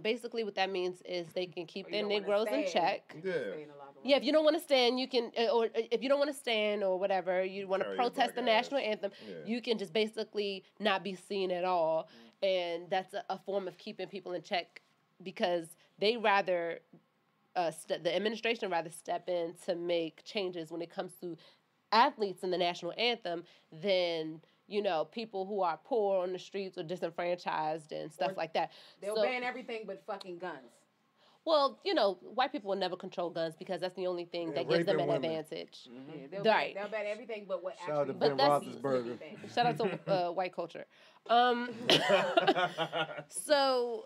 Basically, what that means is they can keep their Negroes in check. Yeah, if you don't want to stand, you can, or if you don't want to stand or whatever, you want to protest the national anthem, you can just basically not be seen at all, and that's a form of keeping people in check because they rather. The administration rather step in to make changes when it comes to athletes in the national anthem than, people who are poor on the streets or disenfranchised and stuff like that. They'll ban everything but fucking guns. Well, white people will never control guns because that's the only thing that gives them an advantage. Mm-hmm. Yeah, they'll ban everything but what Shout actually... Shout out to Ben Roethlisberger. Shout out to white culture. So,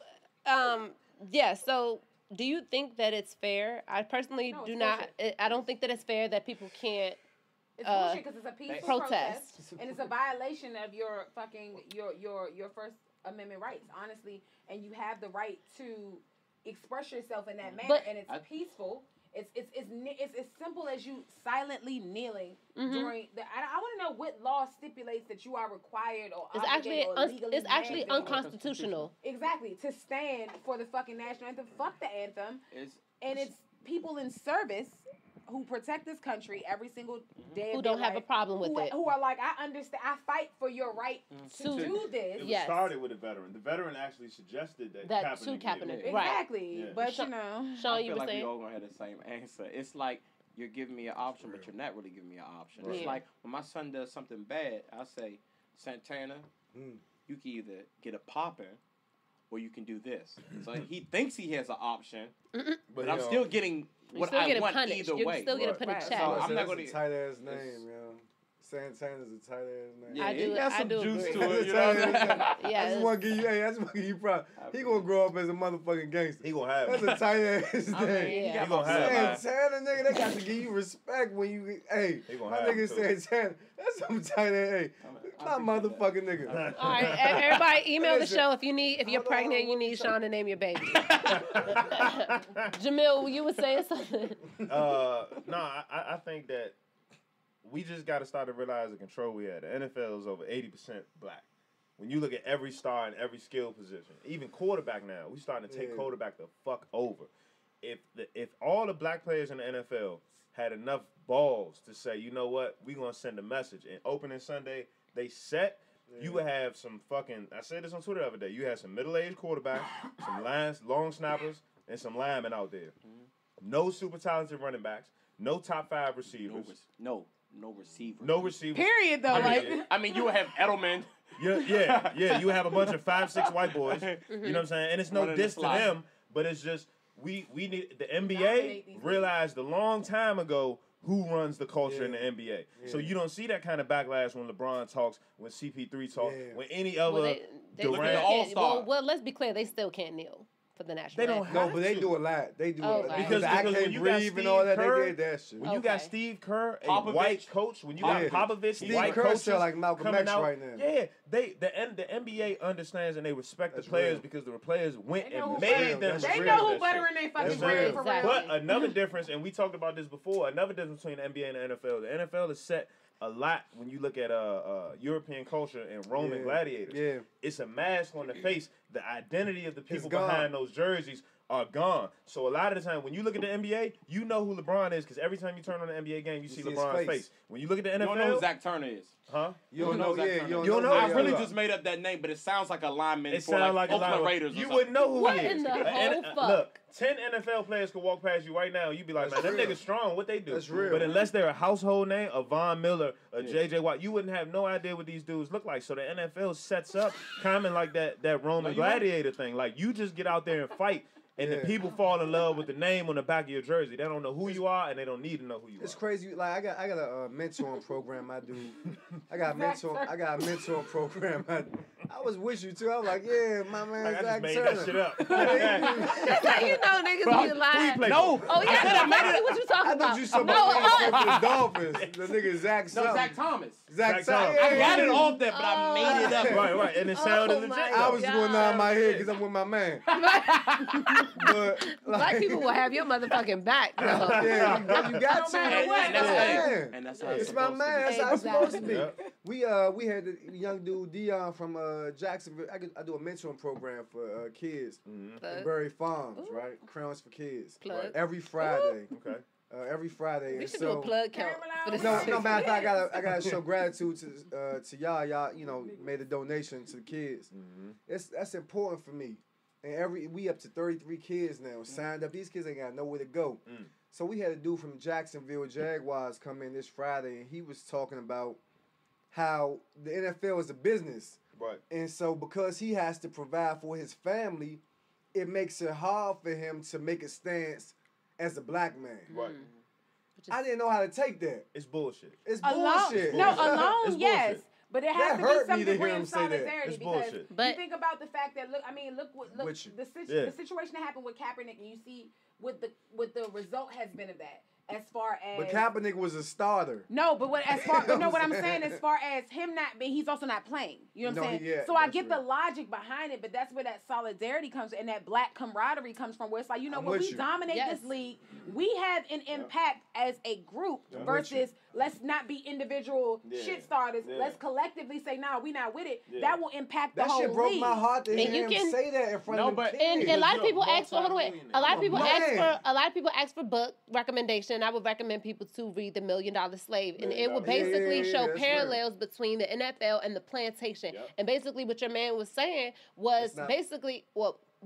do you think that it's fair? I personally do not. I don't think that it's fair that people can't. It's bullshit because it's a peaceful protest, and it's a violation of your fucking your First Amendment rights, honestly. And you have the right to express yourself in that manner, and it's peaceful. It's as simple as you silently kneeling during the. I want to know what law stipulates that you are required or it's actually unconstitutional. Exactly, to stand for the fucking national anthem. Fuck the anthem. It's people in service who protect this country every single day. Who don't have a problem with it. Who are like, I understand. I fight for your right to do this. It started with a veteran. The veteran actually suggested that to Kaepernick. Exactly. Yeah. But Sean, you were saying. We all gonna have the same answer. It's like you're giving me an option, but you're not really giving me an option. Right. It's like when my son does something bad, I say, Santana, you can either get a popping or you can do this. So he thinks he has an option, but I'm still getting what I want punished. Either You're way. You're still getting put in check. So I'm not going to... tight ass name, yo. Santana's a tight ass name. Yeah, he got some juice agree. to it. You know what I'm saying? I just want to give you proud. He gonna grow up as a motherfucking gangster. He gonna have it. That's a tight ass name. He gonna have Santana, nigga, they got to give you respect when you. Hey, my nigga Santana. That's some tight ass. Hey, my motherfucking nigga. All right, everybody, email the show if you're pregnant, you need Sean to name your baby. Jameel, you were saying something. I think that we just got to start to realize the control we had. The NFL is over 80% black. when you look at every star in every skill position, even quarterback now, we starting to take quarterback the fuck over. If all the black players in the NFL had enough balls to say, you know what, we gonna send a message, and opening Sunday they set. You would have some fucking. I said this on Twitter the other day. You had some middle-aged quarterbacks, some long snappers, and some linemen out there. No super talented running backs. No top 5 receivers. No receivers. No receivers. Period. Though, I mean, you would have Edelman. Yeah. You have a bunch of 5'6" white boys. You know what I'm saying? And it's no diss to them, but it's just we need the NBA realized a long time ago who runs the culture in the NBA. Yeah. So you don't see that kind of backlash when LeBron talks, when CP3 talks, when any other Durant. All-star. Well, let's be clear, they still can't kneel for the national anthem. They don't have to. But they do a lot. They do a lot. Because I can't breathe and all that, they did that shit. When you got Steve Kerr, a white coach, when you got Popovich, white coaches like Malcolm X out, right now. Yeah, the NBA understands and they respect the players because the players went and made them. They know who butter in their fucking bread for real. But another difference, and we talked about this before, another difference between the NBA and the NFL. The NFL is set a lot when you look at European culture and Roman gladiators. Yeah. It's a mask on the face. The identity of the people behind those jerseys are gone. So a lot of the time, when you look at the NBA, you know who LeBron is because every time you turn on the NBA game, you see LeBron's face. When you look at the NFL, you don't know who Zach Turner is. Huh? You don't know Zach Turner. You don't know. I really just made up that name, but it sounds like a lineman for like Oakland Raiders. You wouldn't know who he is. What in the whole fuck? Look, 10 NFL players could walk past you right now, and you'd be like, man, them niggas strong. What they do? That's real. But unless they're a household name, a Von Miller, a J.J. Watt, you wouldn't have no idea what these dudes look like. So the NFL sets up kind of like that Roman gladiator thing. Like, you just get out there and fight. And the people fall in love with the name on the back of your jersey. They don't know who you are, and they don't need to know who you are. It's crazy. Like I got a mentoring program I do. I got a mentoring program. I was with you too. I was like, yeah, my man Zach Turner. I just made that shit up. That's how you know niggas be lying. No. Oh yeah, I made it. What you talking about? I thought you said the Dolphins. The nigga Zach. No, Zach Thomas. Zach Thomas. I got it off there, but I made it up. Right. And it sounded legit. I was going down my head because I'm with my man. But black people will have your motherfucking back. Yeah, you got to. And that's how it's my man. That's how it's supposed to be. We had the young dude Dion from Jacksonville. I do a mentoring program for kids at Berry Farms, right? Crowns for Kids. Every Friday. Okay. Every Friday. We should do a plug count. No, matter of fact, I gotta show gratitude to y'all. Y'all, made a donation to the kids. That's important for me. And we up to 33 kids now signed up. These kids ain't got nowhere to go. So we had a dude from Jacksonville Jaguars come in this Friday, and he was talking about how the NFL is a business. Right. And so because he has to provide for his family, it makes it hard for him to make a stance as a black man. Right. I didn't know how to take that. It's bullshit. It's bullshit. Alone, yes. But it has to be some degree of solidarity because bullshit. you think about the fact that look the situation that happened with Kaepernick, and you see what the result has been of that. As far as but Kaepernick was a starter. No, but what I'm saying, as far as him not being, he's also not playing. You know what I'm saying? Yeah, so I get the logic behind it, but that's where that solidarity comes and that black camaraderie comes from. Where it's like, when we dominate this league, we have an impact as a group versus let's not be individual shit starters. Yeah. Let's collectively say, nah, we not with it. Yeah. That will impact the whole league. That shit broke my heart to hear him say that in front of the kids. And a lot of people ask for a lot of people ask for book recommendation. I would recommend people to read The $1 Million Slave, and it will basically show parallels between the NFL and the plantation. Yep. And basically, what your man was saying was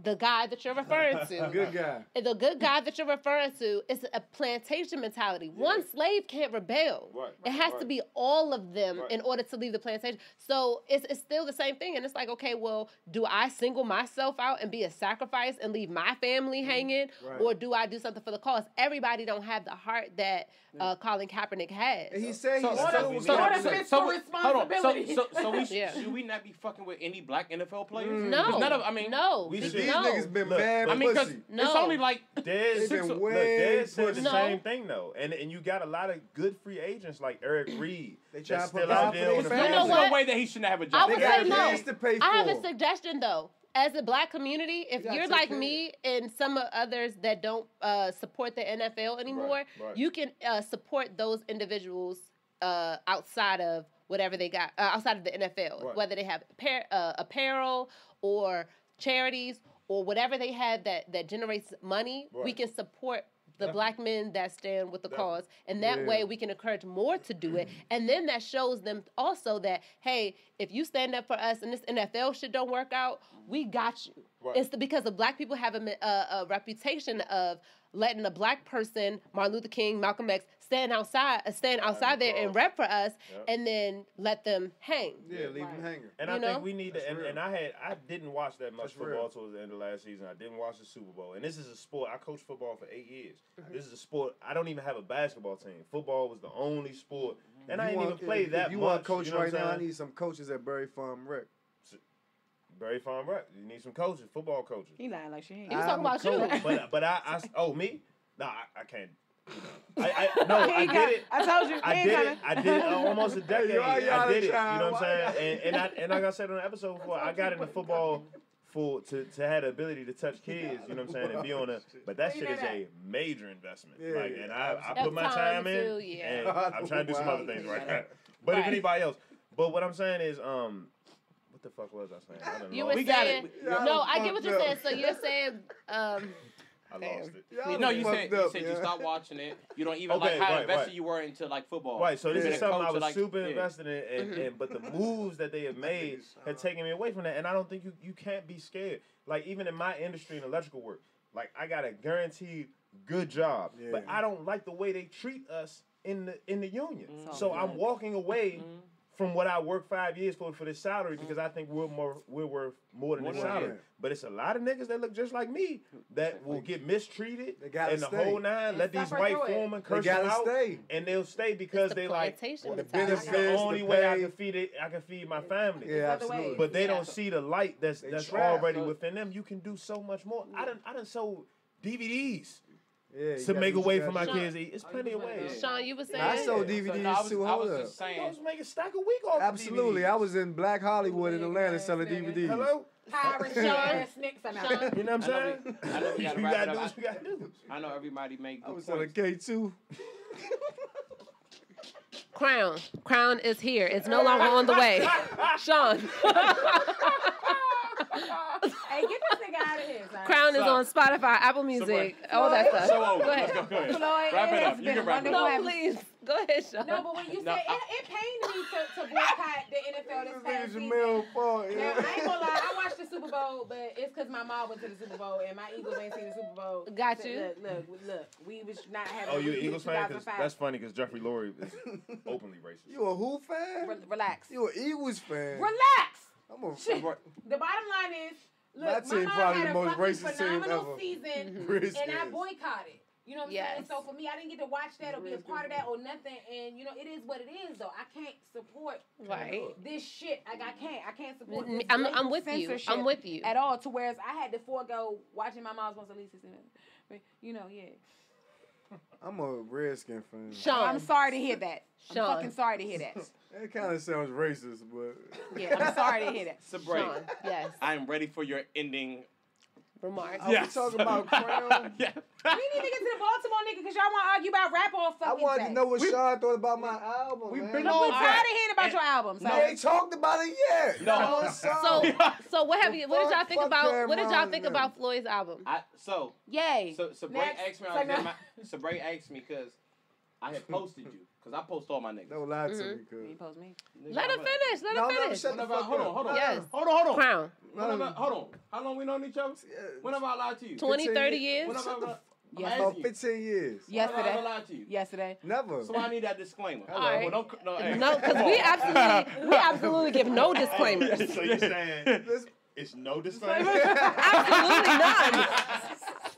the guy that you're referring to. The good guy. The good guy that you're referring to is a plantation mentality. Yeah. One slave can't rebel. It has to be all of them in order to leave the plantation. So it's still the same thing. And it's like, okay, well, do I single myself out and be a sacrifice and leave my family hanging? Or do I do something for the cause? Everybody don't have the heart that Colin Kaepernick has. And he said should we not be fucking with any black NFL players? No. No. These niggas been bad pussy. It's only like Dez said the same thing though, and you got a lot of good free agents like Eric Reed. They try to put out there. There's no way that he shouldn't have a job. I would say no. I have a suggestion though. As a black community, if you're like me and some others that don't support the NFL anymore, you can support those individuals outside of whatever they got outside of the NFL, whether they have apparel or charities or whatever they have that generates money, we can support the black men that stand with the cause. And that way we can encourage more to do it. And then that shows them also that, hey, if you stand up for us and this NFL shit don't work out, we got you. Right. It's because the black people have a reputation of letting a black person, Martin Luther King, Malcolm X, stand outside there and rep for us, and then let them hang. Yeah, leave them hanging. And I think we need to. And I didn't watch that much football towards the end of last season. I didn't watch the Super Bowl. And this is a sport. I coached football for 8 years. This is a sport. I don't even have a basketball team. Football was the only sport, and I didn't even play that much. You want to coach right now? I need some coaches at Berry Farm Rec. Berry Farm Rec. You need some coaches, football coaches. He lying like she ain't. He was talking about you. But I me? No, I can't. I did it. I told you. I did it almost a decade. I did it. You know what I'm saying? And like I said on the episode before, I got into football to have the ability to touch kids. You know what I'm saying? And be on but that shit is a major investment. Yeah. Like, and I put my time in, and I'm trying to do some other things right now. But if anybody else, but what I'm saying is, what the fuck was I saying? I don't know. You were saying, no, I get what you're saying. So you're saying, I lost it. No, you said you stopped watching it. You don't even like how invested you were into like football. Right, so this is something I was super invested in, and but the moves that they have made have taken me away from that, and I don't think you can't be scared. Like even in my industry in electrical work, like I got a guaranteed good job, but I don't like the way they treat us in the union. So I'm walking away from what I worked 5 years for this salary because I think we're worth more than this salary. But it's a lot of niggas that look just like me that will get mistreated and the whole nine. Let these white foremen curse them out, and they'll stay because they like the benefits. The only way I can feed my family. Yeah, absolutely. But they don't see the light that's already within them. You can do so much more. I done sold DVDs. To make a way for my kids to eat. It's plenty of ways. Sean, you were saying? I sold DVDs too. I was just saying. I was making a stack a week off Absolutely. DVDs. I was in Black Hollywood in Atlanta selling DVDs. Hello? Sean. You know what I'm saying? I know You gotta do what you gotta do. I know everybody make good I was points. selling K2. Crown is here. It's no longer on the way. Sean. Hey, get this nigga out of here, son. Crown is on Spotify, Apple Music, all that stuff. So go ahead. Let's go ahead. Floyd, wrap it up. You can wrap it up. No, please. Go ahead, Sean. No, but when you said it pained me to boycott the NFL this past season. Jameel fault. Now, I ain't gonna lie, I watched the Super Bowl, but it's because my mom went to the Super Bowl and my Eagles ain't seen the Super Bowl. Got you. Look, we was not having. Oh, you an Eagles fan? Cause that's funny because Jeffrey Lurie is openly racist. You a who fan? Relax. You an Eagles fan? Relax. I'm The bottom line is, look, my team mom probably had the a most fucking racist team phenomenal ever. season, and I boycotted. You know what I'm saying? So for me, I didn't get to watch that or be a part of that or nothing. And you know, it is what it is, though. I can't support this shit. Like I can't support. This I'm with you. I'm with you at all. To whereas I had to forego watching my mom's once at least. But you know, I'm a Redskin fan. Sean, I'm sorry to hear that. Sean. I'm fucking sorry to hear that. That kind of sounds racist, but yeah, I'm sorry to hear that. Sabrae, Sean, yes. I'm ready for your ending remarks. Are we talking about Crown? Yeah. We need to get to the Baltimore nigga because y'all want to argue about rap all fucking I wanted to know what Sean thought about my album. We've man. been We're on tired of hearing about your album. So. No, they talked about it yet. No. So what did y'all think about? What did y'all think about Floyd's album? Yay. So Sabrae asked me. Sabrae asked me because I had posted you. Because I post all my niggas. Don't lie to me, cuz. You post me. Let him finish. Let him finish. Shut the fuck hold up. on. Yes. Hold on. Crown. Hold on. How long we known each other? When have I lied to you? 20, 30 years. When have I lied? About 15 years. Yesterday. When have I lied to you? Yesterday. Never. So I need that disclaimer. All right. Well, No, because we absolutely give no disclaimers. So you're saying it's no disclaimer? Absolutely none.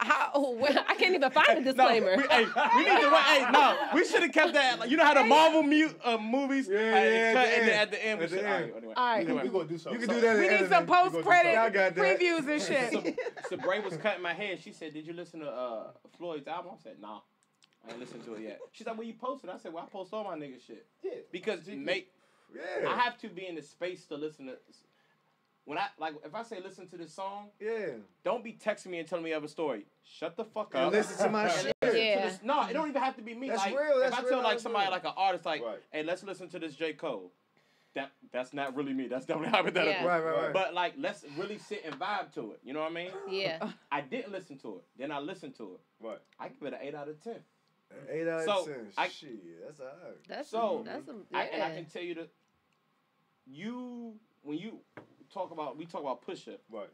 I can't even find a disclaimer. We need to. We should have kept that. Like, you know how the Marvel movies cut at the end. All right. We're going to do something. You can do that. We need some post-credit previews and shit. Sabrae was cutting my hair. She said, "Did you listen to Floyd's album?" I said, "Nah, I ain't listened to it yet." She's like, "Well, you posted." I said, "Well, I post all my nigga shit." Yeah. Because I have to be in the space to listen to. When if I say listen to this song, don't be texting me and telling me of a story. Shut the fuck up. And listen to my shit. Yeah. No, it don't even have to be me. That's like, real. That's if I real, tell like that's somebody real. like an artist, like, hey, let's listen to this J. Cole. that's not really me. That's definitely hypothetical. Yeah. Right. But like, let's really sit and vibe to it. You know what I mean? Yeah. I didn't listen to it. Then I listened to it. What? I give it an 8 out of 10. An 8 out of 10. Shit, that's all right. I can tell you that when you talk about Pusha, right?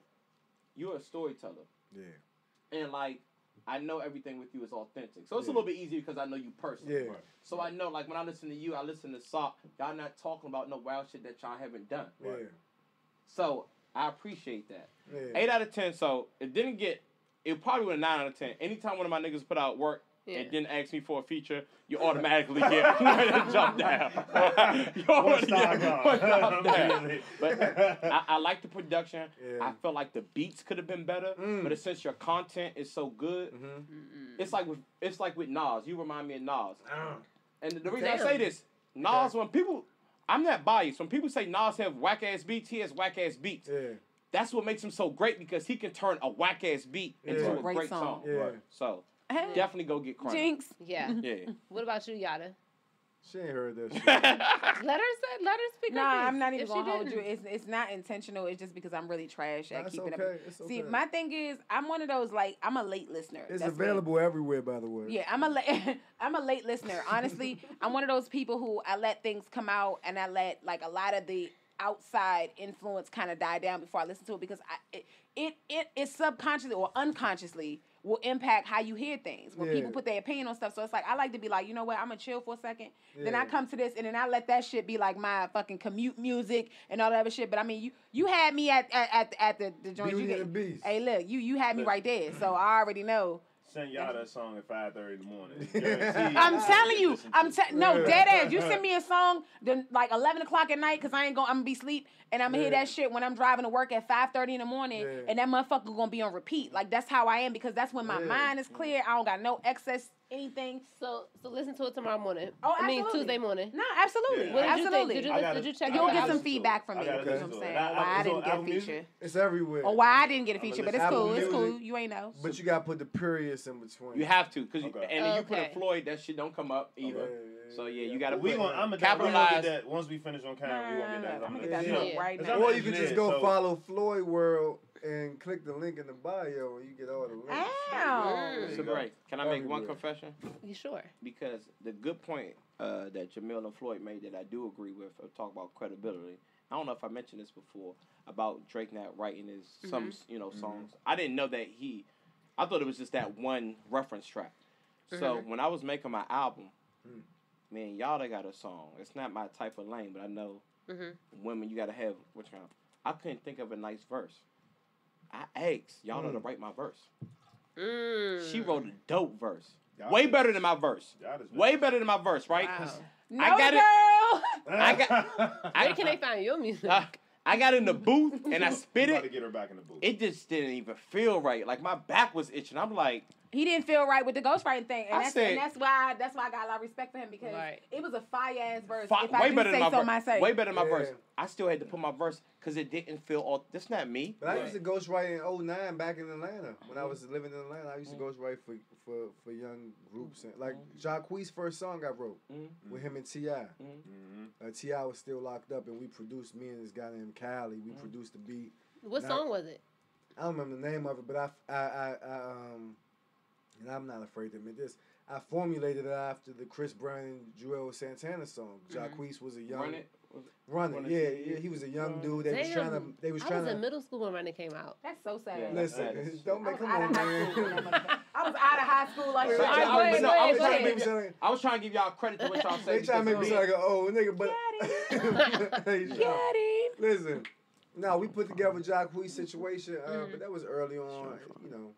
You're a storyteller. Yeah. And like, I know everything with you is authentic. So it's a little bit easier because I know you personally. Yeah. Right. So I know, like, when I listen to you, I listen to C.R.O.W.N. Y'all not talking about no wild shit that y'all haven't done. Right. Yeah. So I appreciate that. Yeah. 8 out of 10. So it probably would have 9 out of 10. Anytime one of my niggas put out work and didn't ask me for a feature, you automatically get jump down. You already get jump down. But I like the production. Yeah. I felt like the beats could have been better. But since your content is so good, it's like with Nas. You remind me of Nas. And the reason I say this, Nas, when people, I'm not biased. When people say Nas have whack ass beats, he has whack ass beats. Yeah. That's what makes him so great because he can turn a whack ass beat into a great song. Yeah. Right. So definitely go get Crown. Jinx. Yeah. Yeah. What about you, Yatta? She ain't heard that shit. Let her speak. No, I'm not even gonna hold you. It's not intentional. It's just because I'm really trash at keeping up. It's okay. See, my thing is, I'm one of those, like, I'm a late listener. It's available everywhere, by the way. Yeah, I'm a late listener. Honestly, I'm one of those people who I let things come out and I let like a lot of the outside influence kind of die down before I listen to it because it subconsciously or unconsciously will impact how you hear things when people put their opinion on stuff. So it's like, I like to be like, you know what, I'm going to chill for a second. Yeah. Then I come to this and then I let that shit be like my fucking commute music and all that other shit. But I mean, you had me at the joint. Beauty and the Beast. Hey, look, you had me right there. So I already know. Send y'all that song at 5:30 in the morning. I'm telling you, no, dead ass. You send me a song then like 11 o'clock at night because I'm gonna be asleep and I'm gonna hear that shit when I'm driving to work at 5:30 in the morning and that motherfucker gonna be on repeat. Like that's how I am because that's when my mind is clear. I don't got no excess anything. So listen to it tomorrow morning. Oh, I mean Tuesday morning. No, absolutely. Yeah. What did you think? Did you check? You'll get some feedback from me. You know what I'm saying? Why I didn't get a feature. It's everywhere. Or why I didn't get a feature, but it's cool. It's cool. You ain't know. But you gotta put the periods in between. You have to, cause and you put a Floyd, that shit don't come up either. So you gotta capitalize that once we finish on camera. We gonna get that. I'm gonna get that right now. Or you can just go follow Floyd World and click the link in the bio and you get all the links. Ow. Sabrae, can I make one confession? You sure? Because the good point that Jameel and Floyd made that I do agree with, talk about credibility. I don't know if I mentioned this before about Drake not writing his songs. I didn't know that I thought it was just that one reference track. So when I was making my album, man, Yatta got a song. It's not my type of lane, but I know women, you got to have which kind. I couldn't think of a nice verse. I asked Yatta to write my verse. She wrote a dope verse. Way better than my verse. Way better than my verse, right? Wow. I got it. Where can they find your music? I got in the booth and I spit it. To get her back in the booth. It just didn't even feel right. Like my back was itching. I'm like, he didn't feel right with the ghostwriting thing, and that's why I got a lot of respect for him because it was a fire ass verse. Way better than my verse. Yeah. I still had to put my verse because it didn't feel. That's not me. But I used to ghostwrite in 2009 back in Atlanta when I was living in Atlanta. I used to ghostwrite for young groups and like Jacquees' first song I wrote with him and T.I. T.I. was still locked up and we produced. Me and this guy named Cali. We produced the beat. What song was it? I don't remember the name of it, but I and I'm not afraid to admit this. I formulated it after the Chris Brown and Joel Santana song. Jacquees was a young Run It. Yeah, he was a young dude. They was trying to. in middle school when Run It came out. That's so sad. Yeah, listen, don't make come on, man. I was out of high school like I was trying to give y'all credit to what y'all said. They trying to make me sound like an old nigga, but listen. No, we put together Jacquees' situation, but that was early on, you know.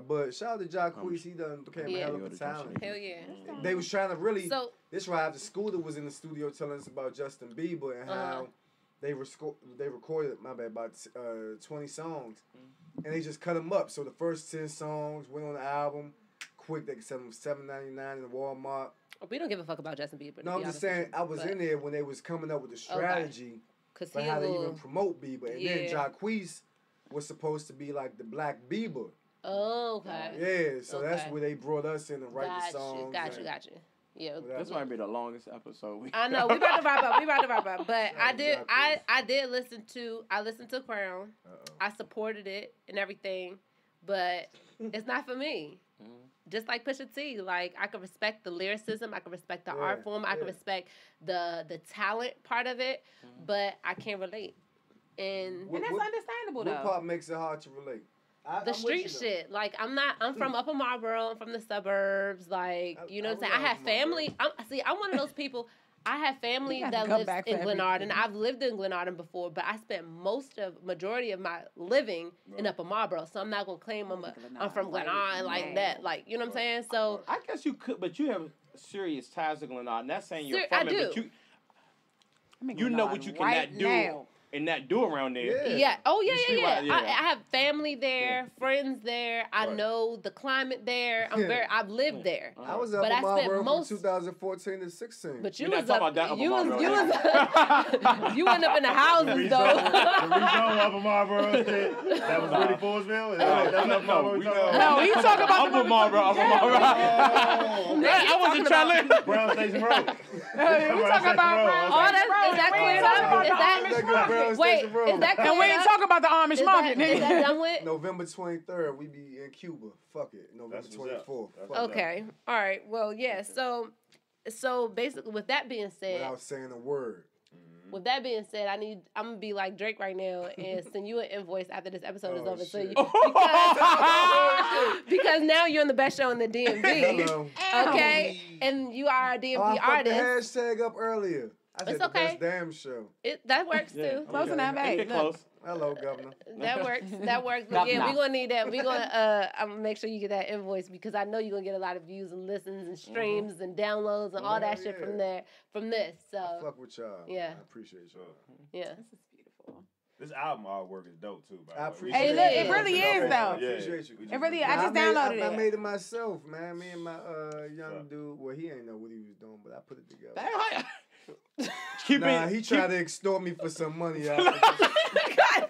But shout out to Jacquees, he done became a hell of a talent. Hell yeah. They was trying to really. This right after Scooter was in the studio telling us about Justin Bieber and how they recorded about 20 songs, and they just cut them up. So the first 10 songs went on the album. Quick, they could sell them $7.99 in Walmart. We don't give a fuck about Justin Bieber. No, I'm just saying I was in there when they was coming up with the strategy for how to even promote Bieber, and then Jacquees was supposed to be like the Black Bieber. Oh, okay. Yeah, so that's where they brought us in to write the songs. Gotcha. Yeah. This might be the longest episode. I know. We about to wrap up. But I listened to C.R.O.W.N. I supported it and everything, but it's not for me. Just like Pusha T, like I can respect the lyricism, I can respect the art form, I can respect the talent part of it, but I can't relate. And that's understandable though. What part makes it hard to relate? The street shit. Like I'm from Upper Marlboro, I'm from the suburbs, like you know what I'm saying? I have family. I'm one of those people. I have family that lives in Glenarden. I've lived in Glenarden before, but I spent majority of my living in Upper Marlboro, so I'm not gonna claim I'm from Glenarden like that. Like you know what I'm saying? So I guess you could, but you have serious ties to Glenarden. That's saying you're from it, but you know what you cannot do. And not do around there. Yeah. Oh, yeah. I have family there, friends there. I know the climate there. I've lived there. I was up in Marlboro from 2014 to 16. But you was up. You went up in the houses though. The rezone Upper Marlboro shit. That was really Forestville. No, he talking about Upper Marlboro. I wasn't trying to. Brown Station Road. We talking about Brown Station Road. Is that cleared up? Is that? Wait, is that clear? And we ain't talking about the Amish market, nigga. Is that done with? November 23rd, we be in Cuba. Fuck it. November 24th. Okay. All right. Well, yeah. So basically, with that being said, without saying a word. With that being said, I'm gonna be like Drake right now and send you an invoice after this episode is over. So because now you're in the best show in the DMV. Hello. Okay, and you are a DMV artist. I put the hashtag up earlier. I said it's okay. The best damn show. That works too. Close enough, hey. Close. Hello, Governor. That works. But yeah, we're gonna need that. We're gonna I'm gonna make sure you get that invoice because I know you're gonna get a lot of views and listens and streams and downloads and all that shit from this. So I fuck with y'all. Yeah. I appreciate y'all. Yeah. This is beautiful. This album artwork is dope too. I appreciate it. Hey, it really is though. I appreciate you. It really. I just downloaded it. I made it myself, man. Me and my young dude. Well, he ain't know what he was doing, but I put it together. He tried to extort me for some money. God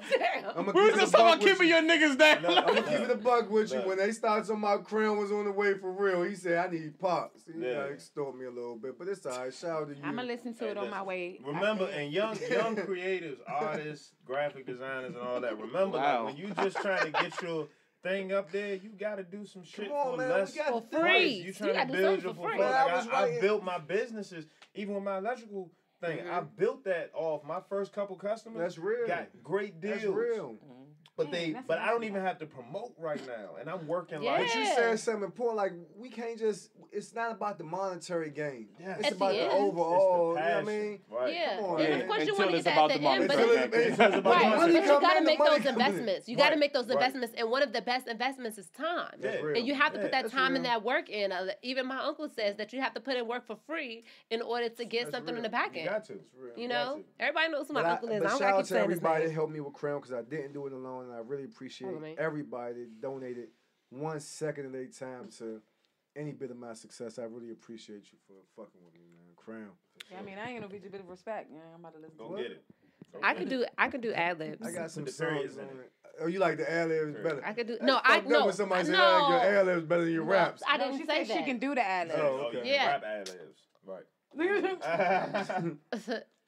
damn. Who's just talking about keeping your niggas down? I'm gonna keep it a buck with you. When they started talking about C.R.O.W.N. was on the way for real, he said, I need pops. He tried to extort me a little bit, but it's all right. Shout out to you. I'm gonna listen to it on my way. Remember, and young creatives, artists, graphic designers, and all that. Remember, like, when you just trying to get your thing up there, you gotta do some shit for less. For free. You trying to build your portfolio. I built my businesses, even with my electrical thing. I built that off. My first couple customers. That's real. Got great deals. That's real. But I don't even have to promote right now, and I'm working like. But you said something important. Like we can't just. It's not about the monetary gain. Yeah. It's about the overall. It's the you know what I mean? Right. Yeah. Come on, and of course you want to get that about at the the end, but you gotta make those investments. You gotta make those investments, and one of the best investments is time. And you have to put that time and that work in. Even my uncle says that you have to put in work for free in order to get something in the back end. You got to. You know, everybody knows who my uncle is. But I don't shout gotta out keep to saying his everybody that name. helped me with C.R.O.W.N. because I didn't do it alone, and I really appreciate everybody that donated 1 second of their time to any bit of my success. I really appreciate you for fucking with me, man. C.R.O.W.N. Yeah, I mean, I ain't gonna be a bit of respect. Yeah, I'm about to listen Go to get it. I could do ad libs. I got some songs on it. Oh, you like the ad libs better? I could do When somebody said your ad libs better than your raps. I didn't say that. She can do the ad libs. Oh, okay. Yeah. Rap ad libs. Right.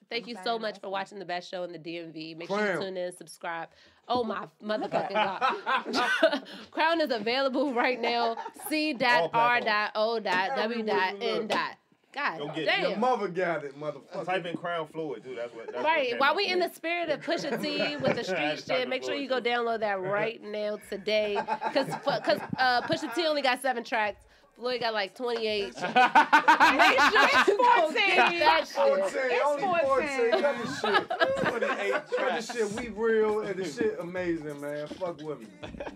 Thank you so much for watching the best show in the DMV. Make sure you tune in, subscribe. Oh my motherfucking God. C.R.O.W.N. is available right now. C.R.O.W.N. God damn. Your mother got it, motherfucker. Type in C.R.O.W.N. Floyd, too. That's what. Right. While we in the spirit of Pusha T with the street shit, make sure you go download that right now today. Because Pusha T only got 7 tracks. Floyd got like 28. Make sure you go get that shit. 14. Only 14. Got the shit. 28 tracks. Got the shit. We real and the shit amazing, man. Fuck with me.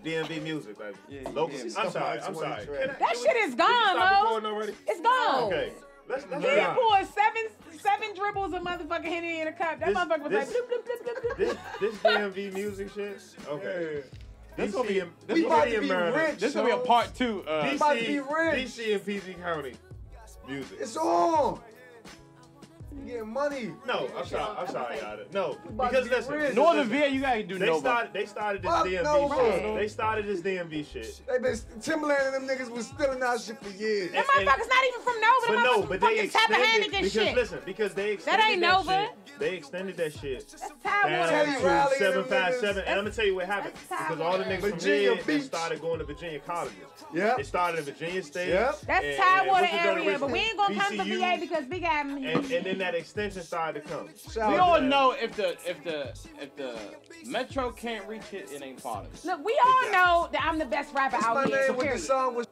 DMV music, baby. Local. I'm sorry. That shit is gone, Mo. It's gone. Okay. He poured seven dribbles of motherfucking Henny in a cup. That motherfucker was like, bloop, bloop, bloop, bloop, bloop. This DMV music shit. Okay. This gonna be rich. This gonna be a part 2. We about to be rich. DC and PG County music. It's on. You getting money. No, I'm sorry, Yatta. No, because listen, Northern VA, you gotta do Nova. They started this DMV shit. They started this DMV shit. They been Timberland and them niggas was stealing our shit for years. Them motherfuckers not even from Nova. But they extended because they extended that ain't Nova. They extended that shit down to 757, and I'm gonna tell you what happened because all the niggas from there they started going to Virginia colleges. Yeah, they started in Virginia State. Yeah, that's Tidewater area, but we ain't gonna come to VA because Big Adam. And then that extension started to come. We all know if the Metro can't reach it, it ain't part of it. Look, we all know that I'm the best rapper out here. With the song was